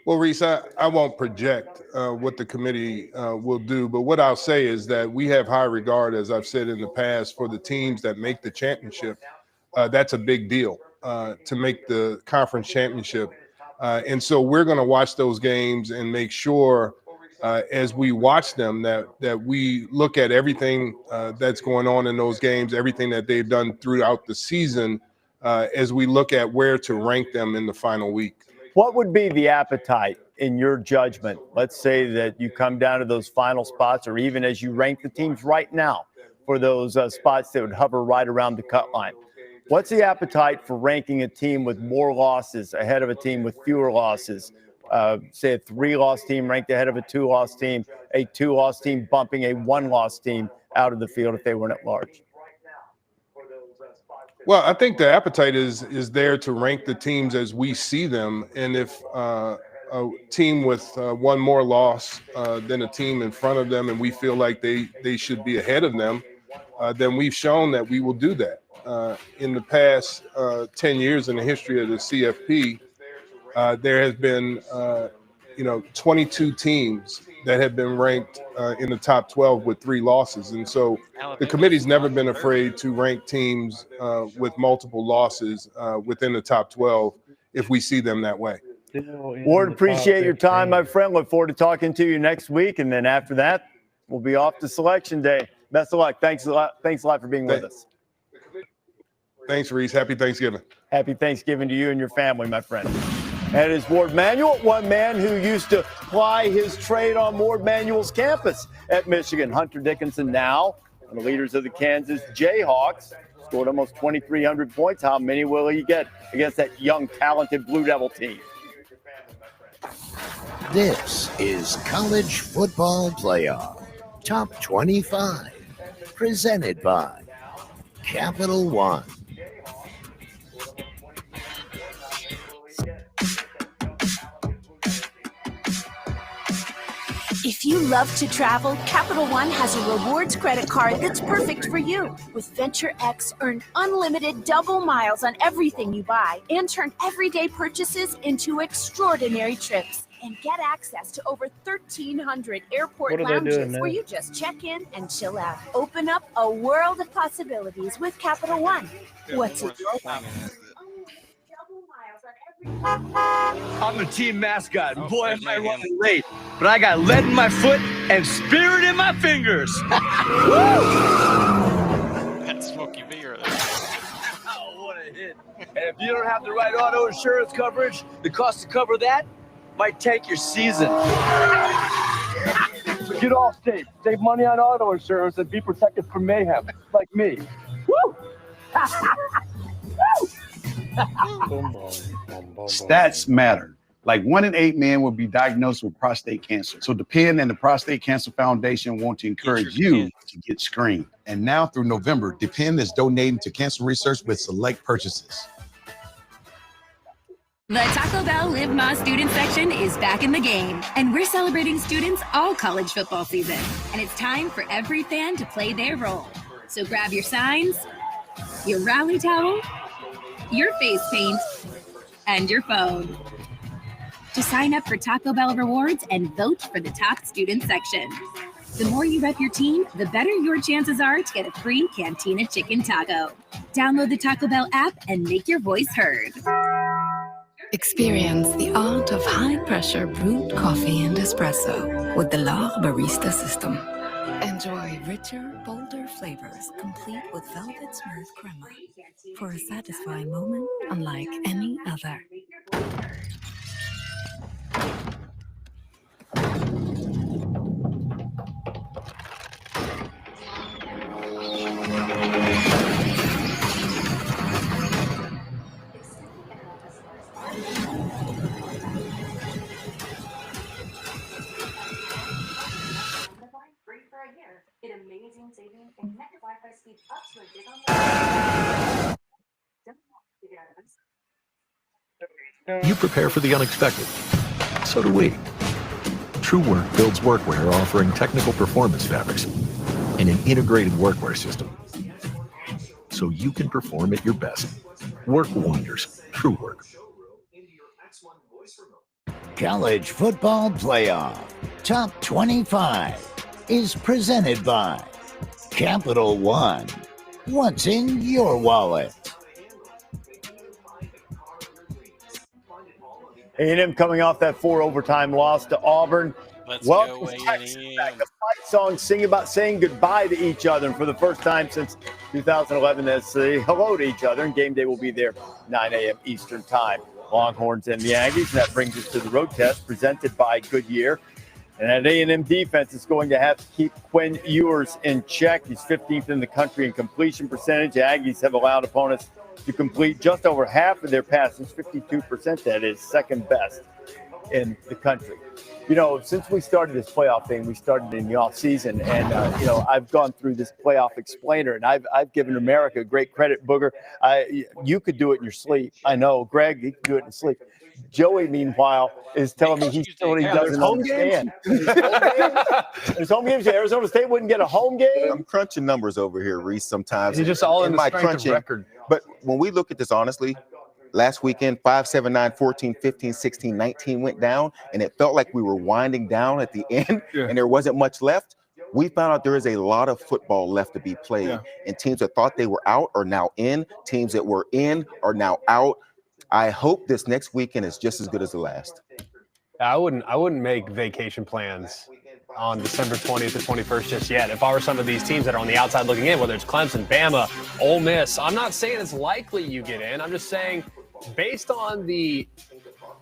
Well, Reese, I won't project what the committee will do, but what I'll say is that we have high regard, as I've said in the past, for the teams that make the championship. That's a big deal to make the conference championship. And so we're going to watch those games and make sure as we watch them, that we look at everything that's going on in those games, everything that they've done throughout the season, as we look at where to rank them in the final week. What would be the appetite in your judgment? Let's say that you come down to those final spots, or even as you rank the teams right now for those spots that would hover right around the cut line. What's the appetite for ranking a team with more losses ahead of a team with fewer losses? Say a 3-loss team ranked ahead of a 2-loss team, a 2-loss team bumping a 1-loss team out of the field if they weren't at large. Well, I think the appetite is there to rank the teams as we see them. And if a team with one more loss than a team in front of them, and we feel like they should be ahead of them, then we've shown that we will do that. In the past 10 years in the history of the CFP, there has been 22 teams that have been ranked in the top 12 with 3 losses. And so the committee's never been afraid to rank teams with multiple losses within the top 12 if we see them that way. Ward, appreciate your time, my friend. Look forward to talking to you next week. And then after that, we'll be off to Selection Day. Best of luck. Thanks a lot for being with us. Thanks, Reese. Happy Thanksgiving. Happy Thanksgiving to you and your family, my friend. And it is Ward Manuel, one man who used to ply his trade on Ward Manuel's campus at Michigan. Hunter Dickinson now, one of the leaders of the Kansas Jayhawks, scored almost 2,300 points. How many will he get against that young, talented Blue Devil team? This is College Football Playoff Top 25, presented by Capital One. If you love to travel, Capital One has a rewards credit card that's perfect for you. With Venture X, earn unlimited double miles on everything you buy and turn everyday purchases into extraordinary trips. And get access to over 1,300 airport lounges where you just check in and chill out. Open up a world of possibilities with Capital One. What's it? I'm the team mascot, and boy, am I running late. But I got lead in my foot and spirit in my fingers. That's Smokey Beer. Oh, what a hit. And if you don't have the right auto insurance coverage, the cost to cover that might take your season. So get Allstate, save money on auto insurance, and be protected from mayhem, like me. Woo! Stats matter. Like 1 in 8 men will be diagnosed with prostate cancer. So the PEN and the Prostate Cancer Foundation want to encourage you to get screened. And now through November, the PEN is donating to cancer research with select purchases. The Taco Bell Live Más student section is back in the game, and we're celebrating students all college football season. And it's time for every fan to play their role. So grab your signs, your rally towel, your face paint, and your phone to sign up for Taco Bell rewards and vote for the top student section. The more you rep your team, the better your chances are to get a free Cantina chicken taco. Download the Taco Bell app and make your voice heard. Experience the art of high-pressure brewed coffee and espresso with the DAWGS Barista system. Enjoy richer, bolder flavors complete with velvet smooth crema for a satisfying moment unlike any other. You prepare for the unexpected. So do we. TrueWork builds workwear offering technical performance fabrics and an integrated workwear system, so you can perform at your best. Work wonders. TrueWork. College Football Playoff Top 25 is presented by Capital One. What's in your wallet? A&M coming off that 4 overtime loss to Auburn. Let's Welcome go Texas back. A&M. The fight song sing about saying goodbye to each other. And for the first time since 2011, they say hello to each other. And game day will be there 9 a.m. Eastern time. Longhorns and the Aggies. And that brings us to the road test presented by Goodyear. And that A&M defense is going to have to keep Quinn Ewers in check. He's 15th in the country in completion percentage. The Aggies have allowed opponents to complete just over half of their passes, 52%. That is second best in the country. You know, since we started this playoff thing, we started in the off season, and you know, I've gone through this playoff explainer, and I've given America great credit. Booger, you could do it in your sleep. I know, Greg, you could do it in your sleep. Joey, meanwhile, is telling me he still doesn't understand. There's home games. Arizona State wouldn't get a home game. I'm crunching numbers over here, Reese. Sometimes He's just all in the my strength of crunching record. But when we look at this honestly, last weekend, 5, 7, 9, 14, 15, 16, 19 went down, and it felt like we were winding down at the end, and there wasn't much left. We found out there is a lot of football left to be played, and teams that thought they were out are now in. Teams that were in are now out. I hope this next weekend is just as good as the last. I wouldn't make vacation plans on December 20th or 21st just yet. If I were some of these teams that are on the outside looking in, whether it's Clemson, Bama, Ole Miss, I'm not saying it's likely you get in. I'm just saying based on the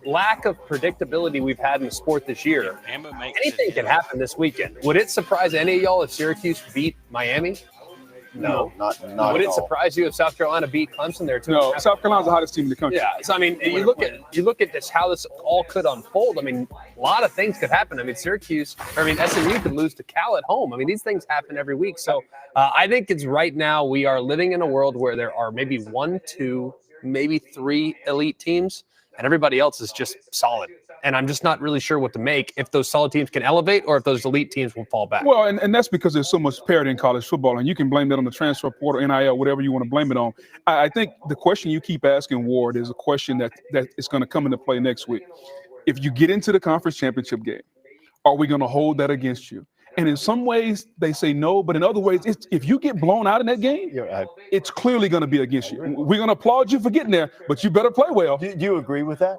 lack of predictability we've had in the sport this year, anything can happen this weekend. Would it surprise any of y'all if Syracuse beat Miami? No, not Would at it all. surprise you if South Carolina beat Clemson there too? No, South Carolina's the hottest team in the country. Yeah, so I mean, you look at this, how this all could unfold. I mean, a lot of things could happen. I mean, SMU could lose to Cal at home. I mean, these things happen every week. So I think it's right now we are living in a world where there are maybe 1, 2, maybe 3 elite teams, and everybody else is just solid. And I'm just not really sure what to make if those solid teams can elevate or if those elite teams will fall back. Well, and that's because there's so much parity in college football, and you can blame that on the transfer portal, NIL, whatever you want to blame it on. I think the question you keep asking, Ward, is a question that is going to come into play next week. If you get into the conference championship game, are we going to hold that against you? And in some ways, they say no, but in other ways, if you get blown out in that game, it's clearly going to be against you. We're going to applaud you for getting there, but you better play well. Do you agree with that?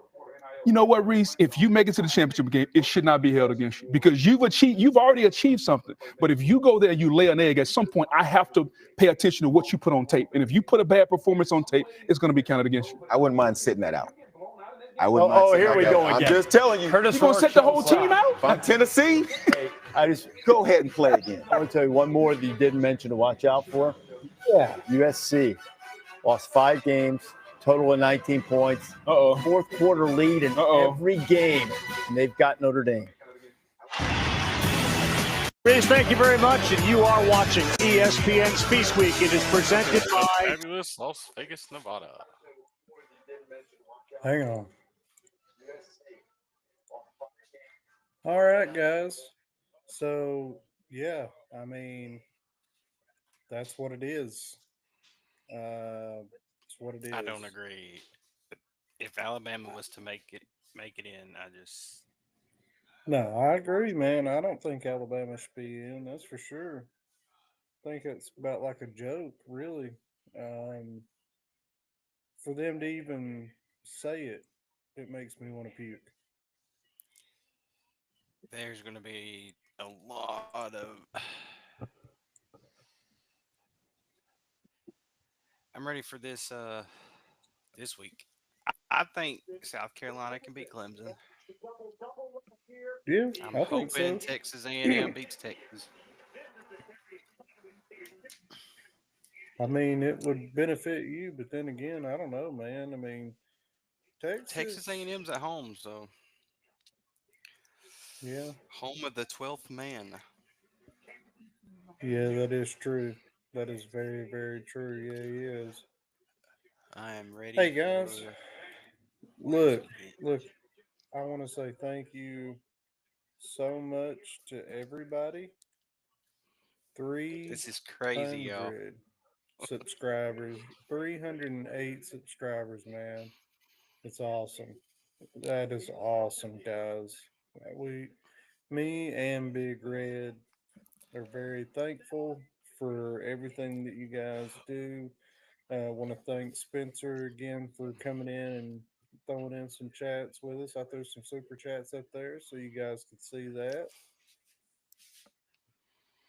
You know what, Reese? If you make it to the championship game, it should not be held against you because you've already achieved something. But if you go there and you lay an egg, at some point, I have to pay attention to what you put on tape. And if you put a bad performance on tape, it's going to be counted against you. I wouldn't mind sitting that out. I wouldn't mind sitting here we that go out. again. I'm just telling you. You're going to set the whole team out? If I'm Tennessee, go ahead and play again. I want to tell you one more that you didn't mention to watch out for. Yeah. USC lost 5 games. Total of 19 points. Fourth quarter lead in every game. And they've got Notre Dame. Reese, thank you very much. And you are watching ESPN's Feast Week. It is presented by Fabulous Las Vegas, Nevada. Hang on. All right, guys. So, yeah, I mean, that's what it is. It's what it is. I don't agree. If Alabama was to make it in, No, I agree, man. I don't think Alabama should be in. That's for sure. I think it's about like a joke, really. For them to even say it, it makes me want to puke. there's going to be a lot of. I'm ready for this this week. I think South Carolina can beat Clemson. Yeah, I'm I hoping think so. Texas A&M beats Texas. I mean, it would benefit you, but then again, I don't know, man. I mean, Texas A&M's at home, so yeah, home of the 12th man. Yeah, that is true. That is very, very true. Yeah, he is. I am ready. Hey guys, look. I want to say thank you so much to everybody. This is crazy, y'all. 300 subscribers, 308 subscribers, man. It's awesome. That is awesome, guys. Me and Big Red are very thankful for everything that you guys do. I want to thank Spencer again for coming in and throwing in some chats with us. I threw some super chats up there so you guys could see that.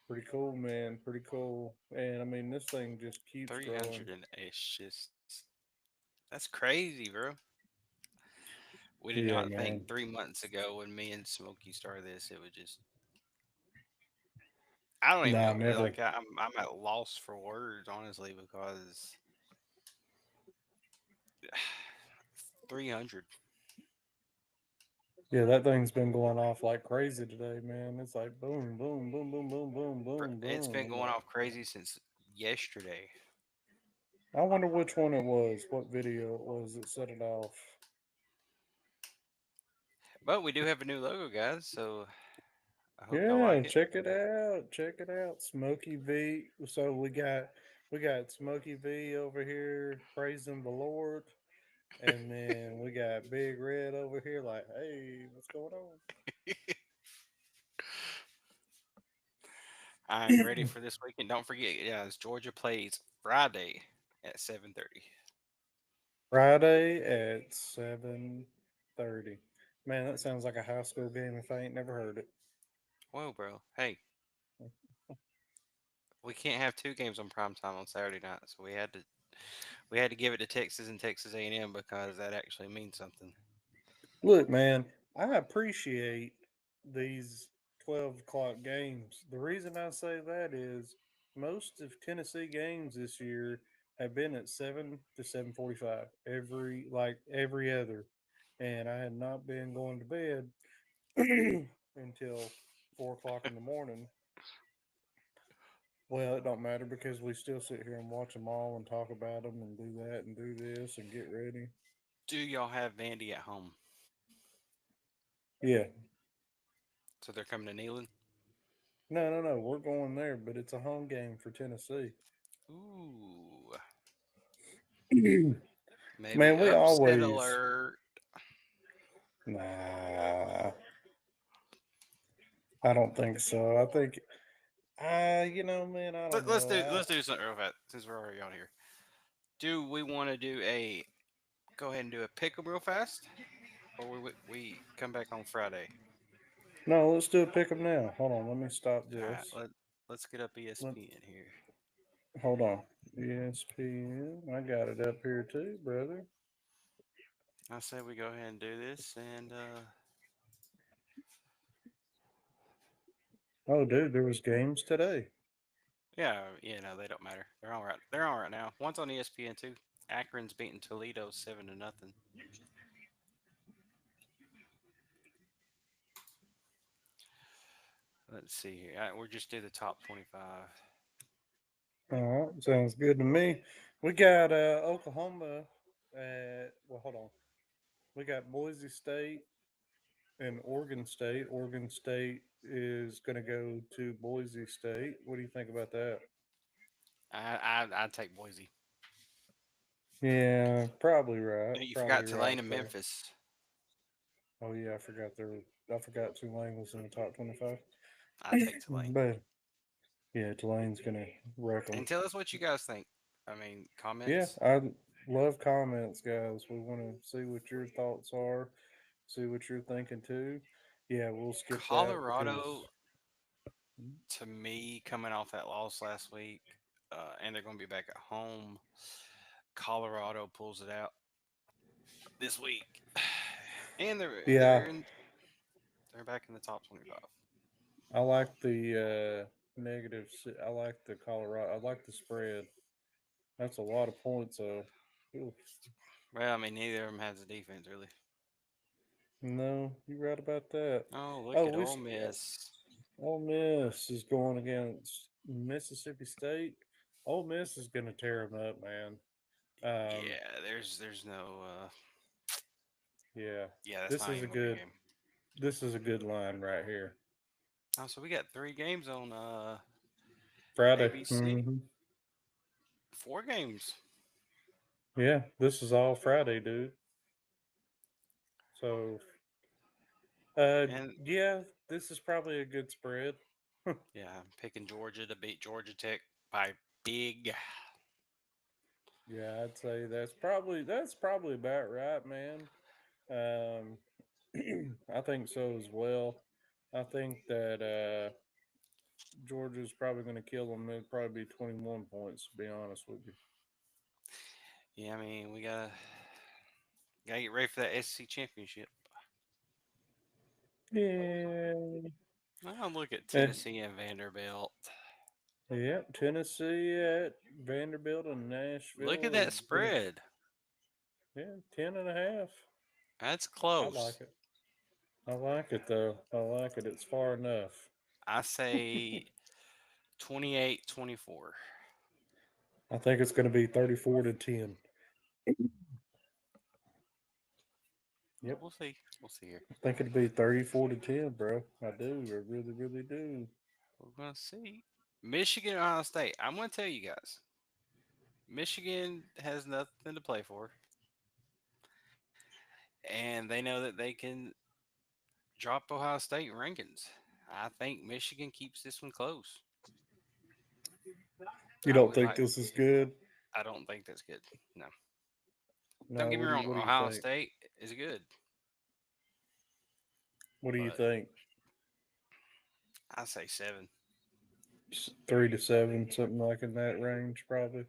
Pretty cool, man. Pretty cool. And I mean, this thing just keeps growing. 300 and it's just that's crazy, bro. We did Yeah, not think man. 3 months ago when me and Smokey started this, it would just. I don't even Nah, know. never. Like I'm at loss for words, honestly, because 300. Yeah, that thing's been going off like crazy today, man. It's like boom, boom, boom, boom, boom, boom, boom, It's boom. been I'm going like, off crazy since yesterday. I wonder which one it was, what video it was that set it off. But we do have a new logo, guys. So I hope y'all Yeah, like it. check it out. Check it out. Smokey V. So we got Smokey V over here praising the Lord. And then we got Big Red over here like, hey, what's going on? I'm ready for this weekend. Don't forget, guys, Georgia plays Friday at 7:30. Friday at 7:30. Man, that sounds like a high school game if I ain't never heard it. Whoa, bro. Hey, we can't have two games on prime time on Saturday night, so we had to give it to Texas and Texas A&M because that actually means something. Look, man, I appreciate these 12 o'clock games. The reason I say that is most of Tennessee games this year have been at 7 to 7:45 every other, and I had not been going to bed until 4 o'clock in the morning. Well, it don't matter because we still sit here and watch them all and talk about them and do that and do this and get ready. Do y'all have Vandy at home? Yeah. So they're coming to Neyland? No. We're going there, but it's a home game for Tennessee. Ooh. Maybe Man, we upset always. alert. Nah. I don't think so. I think, man, I don't Let's know. do something real fast since we're already on here. Do we want to go ahead and do a pick 'em real fast, or we come back on Friday? No, let's do a pick 'em now. Hold on, let me stop All right, this. let's get up ESPN here. Hold on. ESPN. I got it up here too, brother. I say we go ahead and do this, and Oh, dude, there was games today. no, they don't matter. They're all right. They're all right now. One's on ESPN too. Akron's beating Toledo 7-0. Let's see here. We'll just do the top 25. All right, sounds good to me. We got Oklahoma hold on. We got Boise State and Oregon State. Oregon State is going to go to Boise State. What do you think about that? I'd take Boise. Yeah, probably right. You forgot Probably right Tulane and there. Memphis. Oh yeah, I forgot Tulane was in the top 25. I'd take Tulane. But yeah, Tulane's gonna wreck them. And tell us what you guys think. I mean, Yeah, comments. I love comments, guys. We want to see what your thoughts are, see what you're thinking too. Yeah, we'll skip that because Colorado, to me, coming off that loss last week, and they're going to be back at home. Colorado pulls it out this week, and yeah, they're back in the top 25. I like the negatives. I like the Colorado. I like the spread. That's a lot of points, though. Oof. Well, I mean, neither of them has a defense really. No, you're right about that. Oh, look Oh, at Ole Miss. Ole Miss is going against Mississippi State. Ole Miss is going to tear them up, man. Yeah, there's no. Yeah, Yeah, that's this not is a even gonna be a good. game. This is a good line right here. Oh, so we got 3 games on Friday. ABC. 4 games. Yeah, this is all Friday, dude. So, And yeah, this is probably a good spread. yeah, I'm picking Georgia to beat Georgia Tech by big. Yeah, I'd say that's probably about right, man. I think so as well. I think that Georgia's probably going to kill them. It'll probably be 21 points, to be honest with you. Yeah, I mean, we gotta get ready for that SEC championship. Yeah. Well, look at Eh, Tennessee and Vanderbilt. Yep, Tennessee at Vanderbilt and Look at Nashville that is gonna, spread. yeah, 10.5. That's I like close. it. I like it though. I like it. It's far enough. I say 28-24. I think it's going to be 34-10. Yep. We'll see. We'll see here. I think it'll be 34-10, bro. I do. I really, really do. We're gonna see. Michigan, Ohio State. I'm gonna tell you guys. Michigan has nothing to play for, and they know that they can drop Ohio State rankings. I think Michigan keeps this one close. You I don't would think like. this is good? I don't think that's good. No. Don't No. get me wrong. What do you Ohio think? State is good, What do you but think? I say 7. 3-7, something like in that range, probably.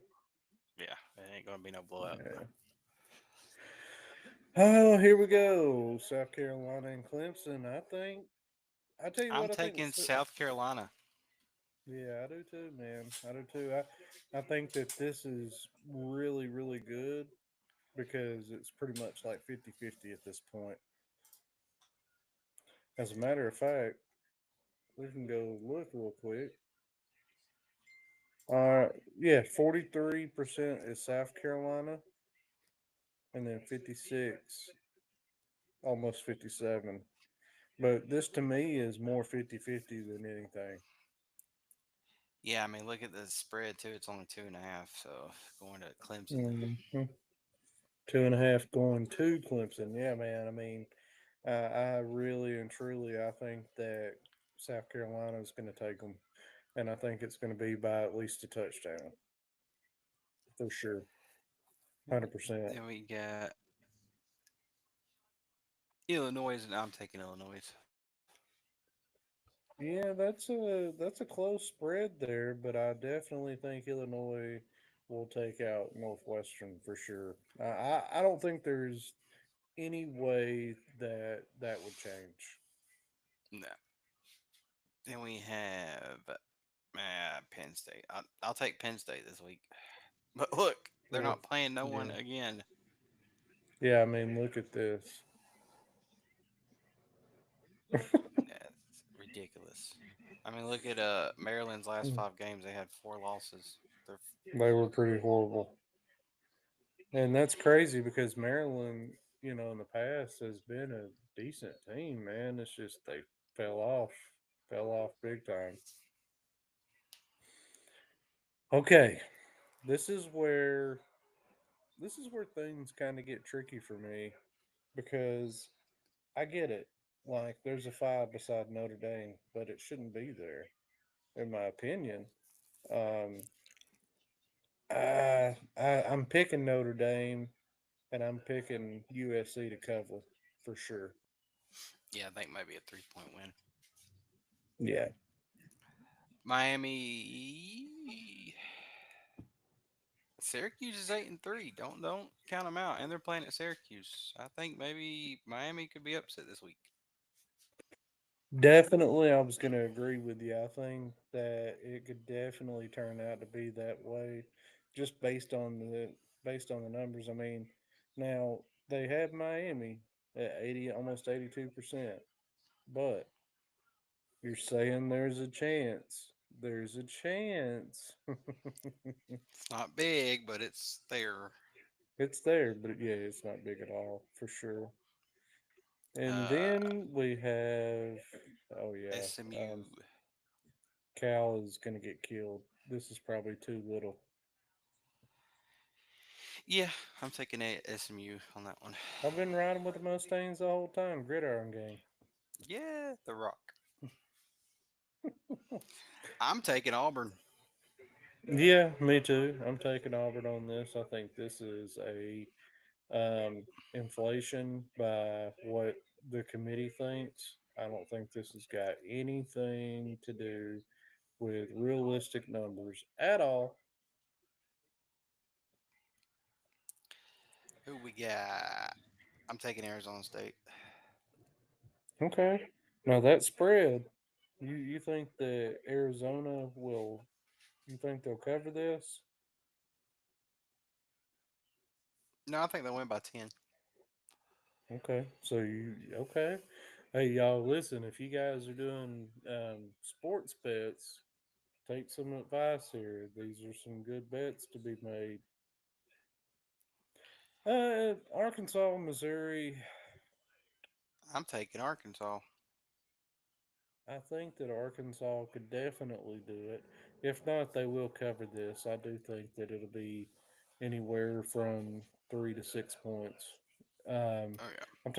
Yeah, it ain't gonna be no blowout. Yeah. Oh, here we go. South Carolina and Clemson. I tell you I'm what, I think. taking South Carolina. Yeah, I do too, man. I do too. I think that this is really, really good because it's pretty much like 50-50 at this point. As a matter of fact, we can go look real quick. Yeah, 43% is South Carolina, and then 56, almost 57. But this to me is more 50-50 than anything. Yeah, I mean, look at the spread too. It's only 2.5. So going to Clemson. Mhm. 2.5 going to Clemson. Yeah, man. I mean, I really and truly, I think that South Carolina is going to take them, and I think it's going to be by at least a touchdown for sure, 100%. Then we got Illinois, and I'm taking Illinois. Yeah, that's a close spread there, but I definitely think Illinois will take out Northwestern for sure. I don't think there's any way that that would change. No. Then we have Penn State. I'll take Penn State this week. But look, they're Yeah, not playing no one yeah, again. yeah. I mean, look at this. That's ridiculous. I mean, look at Maryland's last 5 games. They had 4 losses. They're They were pretty horrible. And that's crazy because Maryland, in the past has been a decent team, man. It's just they fell off big time. Okay, this is where this is where things kind of get tricky for me because I get it. Like there's a 5 beside Notre Dame, but it shouldn't be there, in my opinion. Um, I'm picking Notre Dame, and I'm picking USC to cover for sure. yeah, I think maybe a 3-point win. Yeah. Miami, Syracuse is 8-3. Don't count them out, and they're playing at Syracuse. I think maybe Miami could be upset this week. Definitely, I was going to agree with you. I think that it could definitely turn out to be that way, just based on the numbers. I mean, now they have Miami at 80, almost 82%, but you're saying there's a chance. There's a chance. It's not big, but it's there. It's there, but yeah, it's not big at all for sure. And Uh, then we have, oh yeah, SMU. Cal is going to get killed. This is probably too little. Yeah, I'm taking a SMU on that one. I've been riding with the Mustangs the whole time. Gridiron gang. Yeah, The Rock. I'm taking Auburn. Yeah, me too. I'm taking Auburn on this. I think this is a inflation by what the committee thinks. I don't think this has got anything to do with realistic numbers at all. Who we got? I'm taking Arizona State. Okay. Now that spread, you think that Arizona will? You think they'll cover this? No, I think they'll win by 10. Okay. So you okay? Hey y'all, listen. If you guys are doing sports bets, take some advice here. These are some good bets to be made. Arkansas, Missouri. I'm taking Arkansas. I think that Arkansas could definitely do it. If not, they will cover this. I do think that it'll be anywhere from 3 to 6 points. Oh yeah. I'm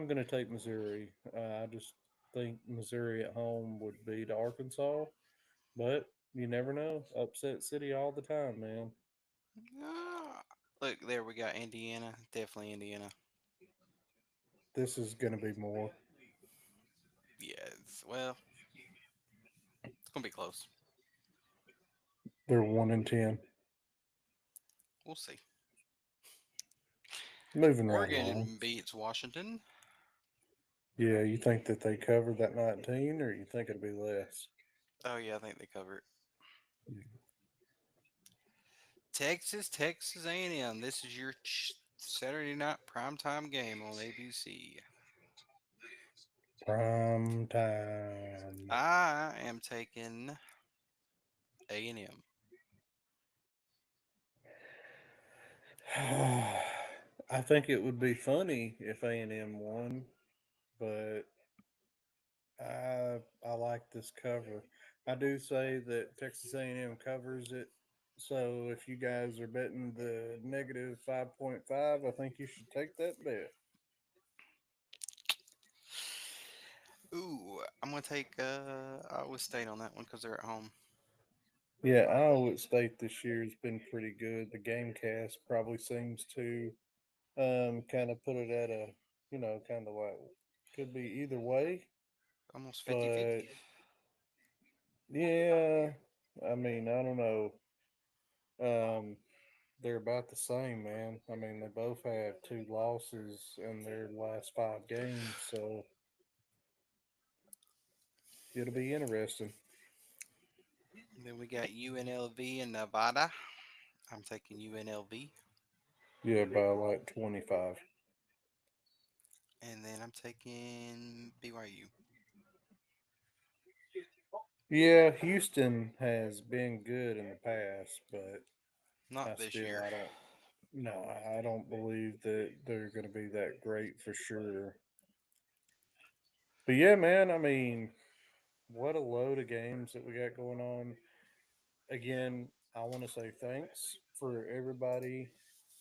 going to take Missouri. I just think Missouri at home would beat Arkansas, but you never know. Upset City all the time, man. Ah, look, there we got Indiana. Definitely Indiana. This is going to be more. Yes. Well, it's gonna be close. They're 1-10. We'll see. Moving right along. Oregon beats Washington. Yeah, you think that they covered that 19, or you think it'll be less? Oh yeah, I think they cover it. Texas A&M. This is your Saturday night primetime game on ABC. Prime time. I am taking A&M. I think it would be funny if A&M won, but I like this cover. I do say that Texas A&M covers it. So if you guys are betting the negative 5.5, I think you should take that bet. Ooh, I'm gonna take Iowa State on that one because they're at home. Yeah, Iowa State this year has been pretty good. The game cast probably seems to kind of put it at a, kind of like could be either way. Almost 50-50. But yeah, I mean, I don't know. Um, they're about the same, man. I mean, they both have two losses in their last 5 games, so it'll be interesting. Then we got UNLV and Nevada. I'm taking UNLV. Yeah, by like 25. And then I'm taking BYU. Yeah, Houston has been good in the past, but Not this year. I don't. No, I don't believe that they're going to be that great for sure. But yeah, man, I mean, what a load of games that we got going on. Again, I want to say thanks for everybody,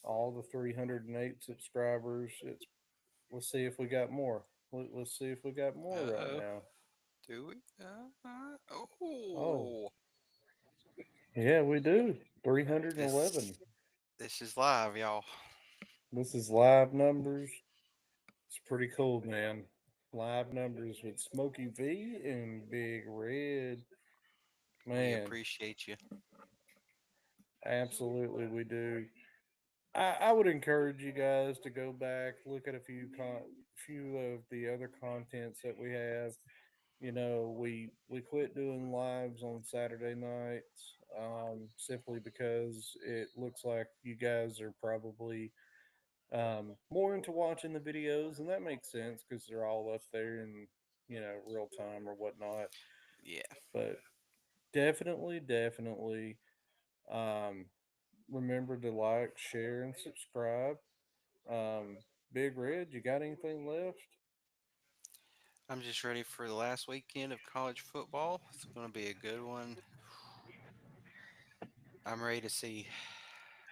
all the 308 subscribers. Let's see if we got more. Let's see if we got more right Uh-oh. now. Do we? Oh, Oh. yeah, we do. This 311. this is live, y'all. This is live numbers. It's pretty cool, man. Live numbers with Smokey V and Big Red. We Man, appreciate you. absolutely, we do. I would encourage you guys to go back, look at few of the other contents that we have. We quit doing lives on Saturday nights simply because it looks like you guys are probably more into watching the videos, and that makes sense because they're all up there in real time or whatnot. Yeah. But definitely, um, remember to like, share, and subscribe. Um, Big Red, you got anything left? I'm just ready for the last weekend of college football. It's going to be a good one. I'm ready to see.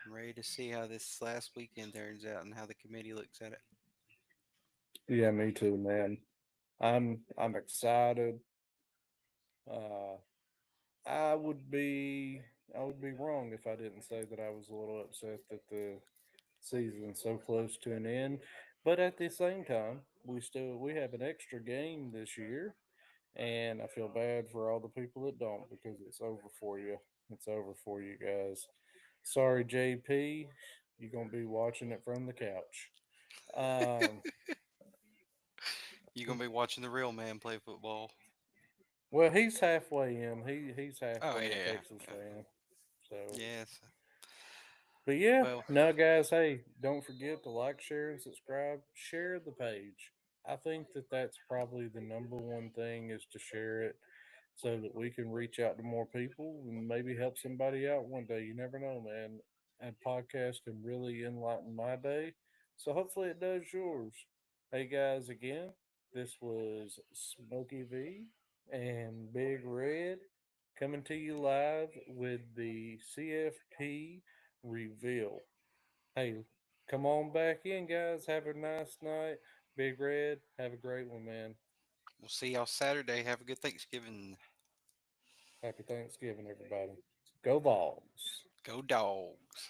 I'm ready to see how this last weekend turns out and how the committee looks at it. Yeah, me too, man. I'm excited. Uh, I would be I would be wrong if I didn't say that I was a little upset that the season so close to an end. But at the same time, we have an extra game this year, and I feel bad for all the people that don't because it's over for you. It's over for you guys. Sorry, JP. You're gonna be watching it from the couch. Um, You're gonna be watching the real man play football. well, he's halfway in. He's Oh halfway a yeah. Texas fan. So Yes. but yeah, Well, no, guys, hey, don't forget to like, share, and subscribe. Share the page. I think that that's probably the number one thing is to share it so that we can reach out to more people and maybe help somebody out one day. You never know, man. And podcast can really enlighten my day. So hopefully it does yours. Hey, guys, again, this was Smokey V and Big Red coming to you live with the CFP Reveal. Hey, come on back in, guys. Have a nice night. Big Red, have a great one, man. we'll see y'all Saturday. Have a good Thanksgiving. Happy Thanksgiving, everybody. Go Vols. Go Dogs.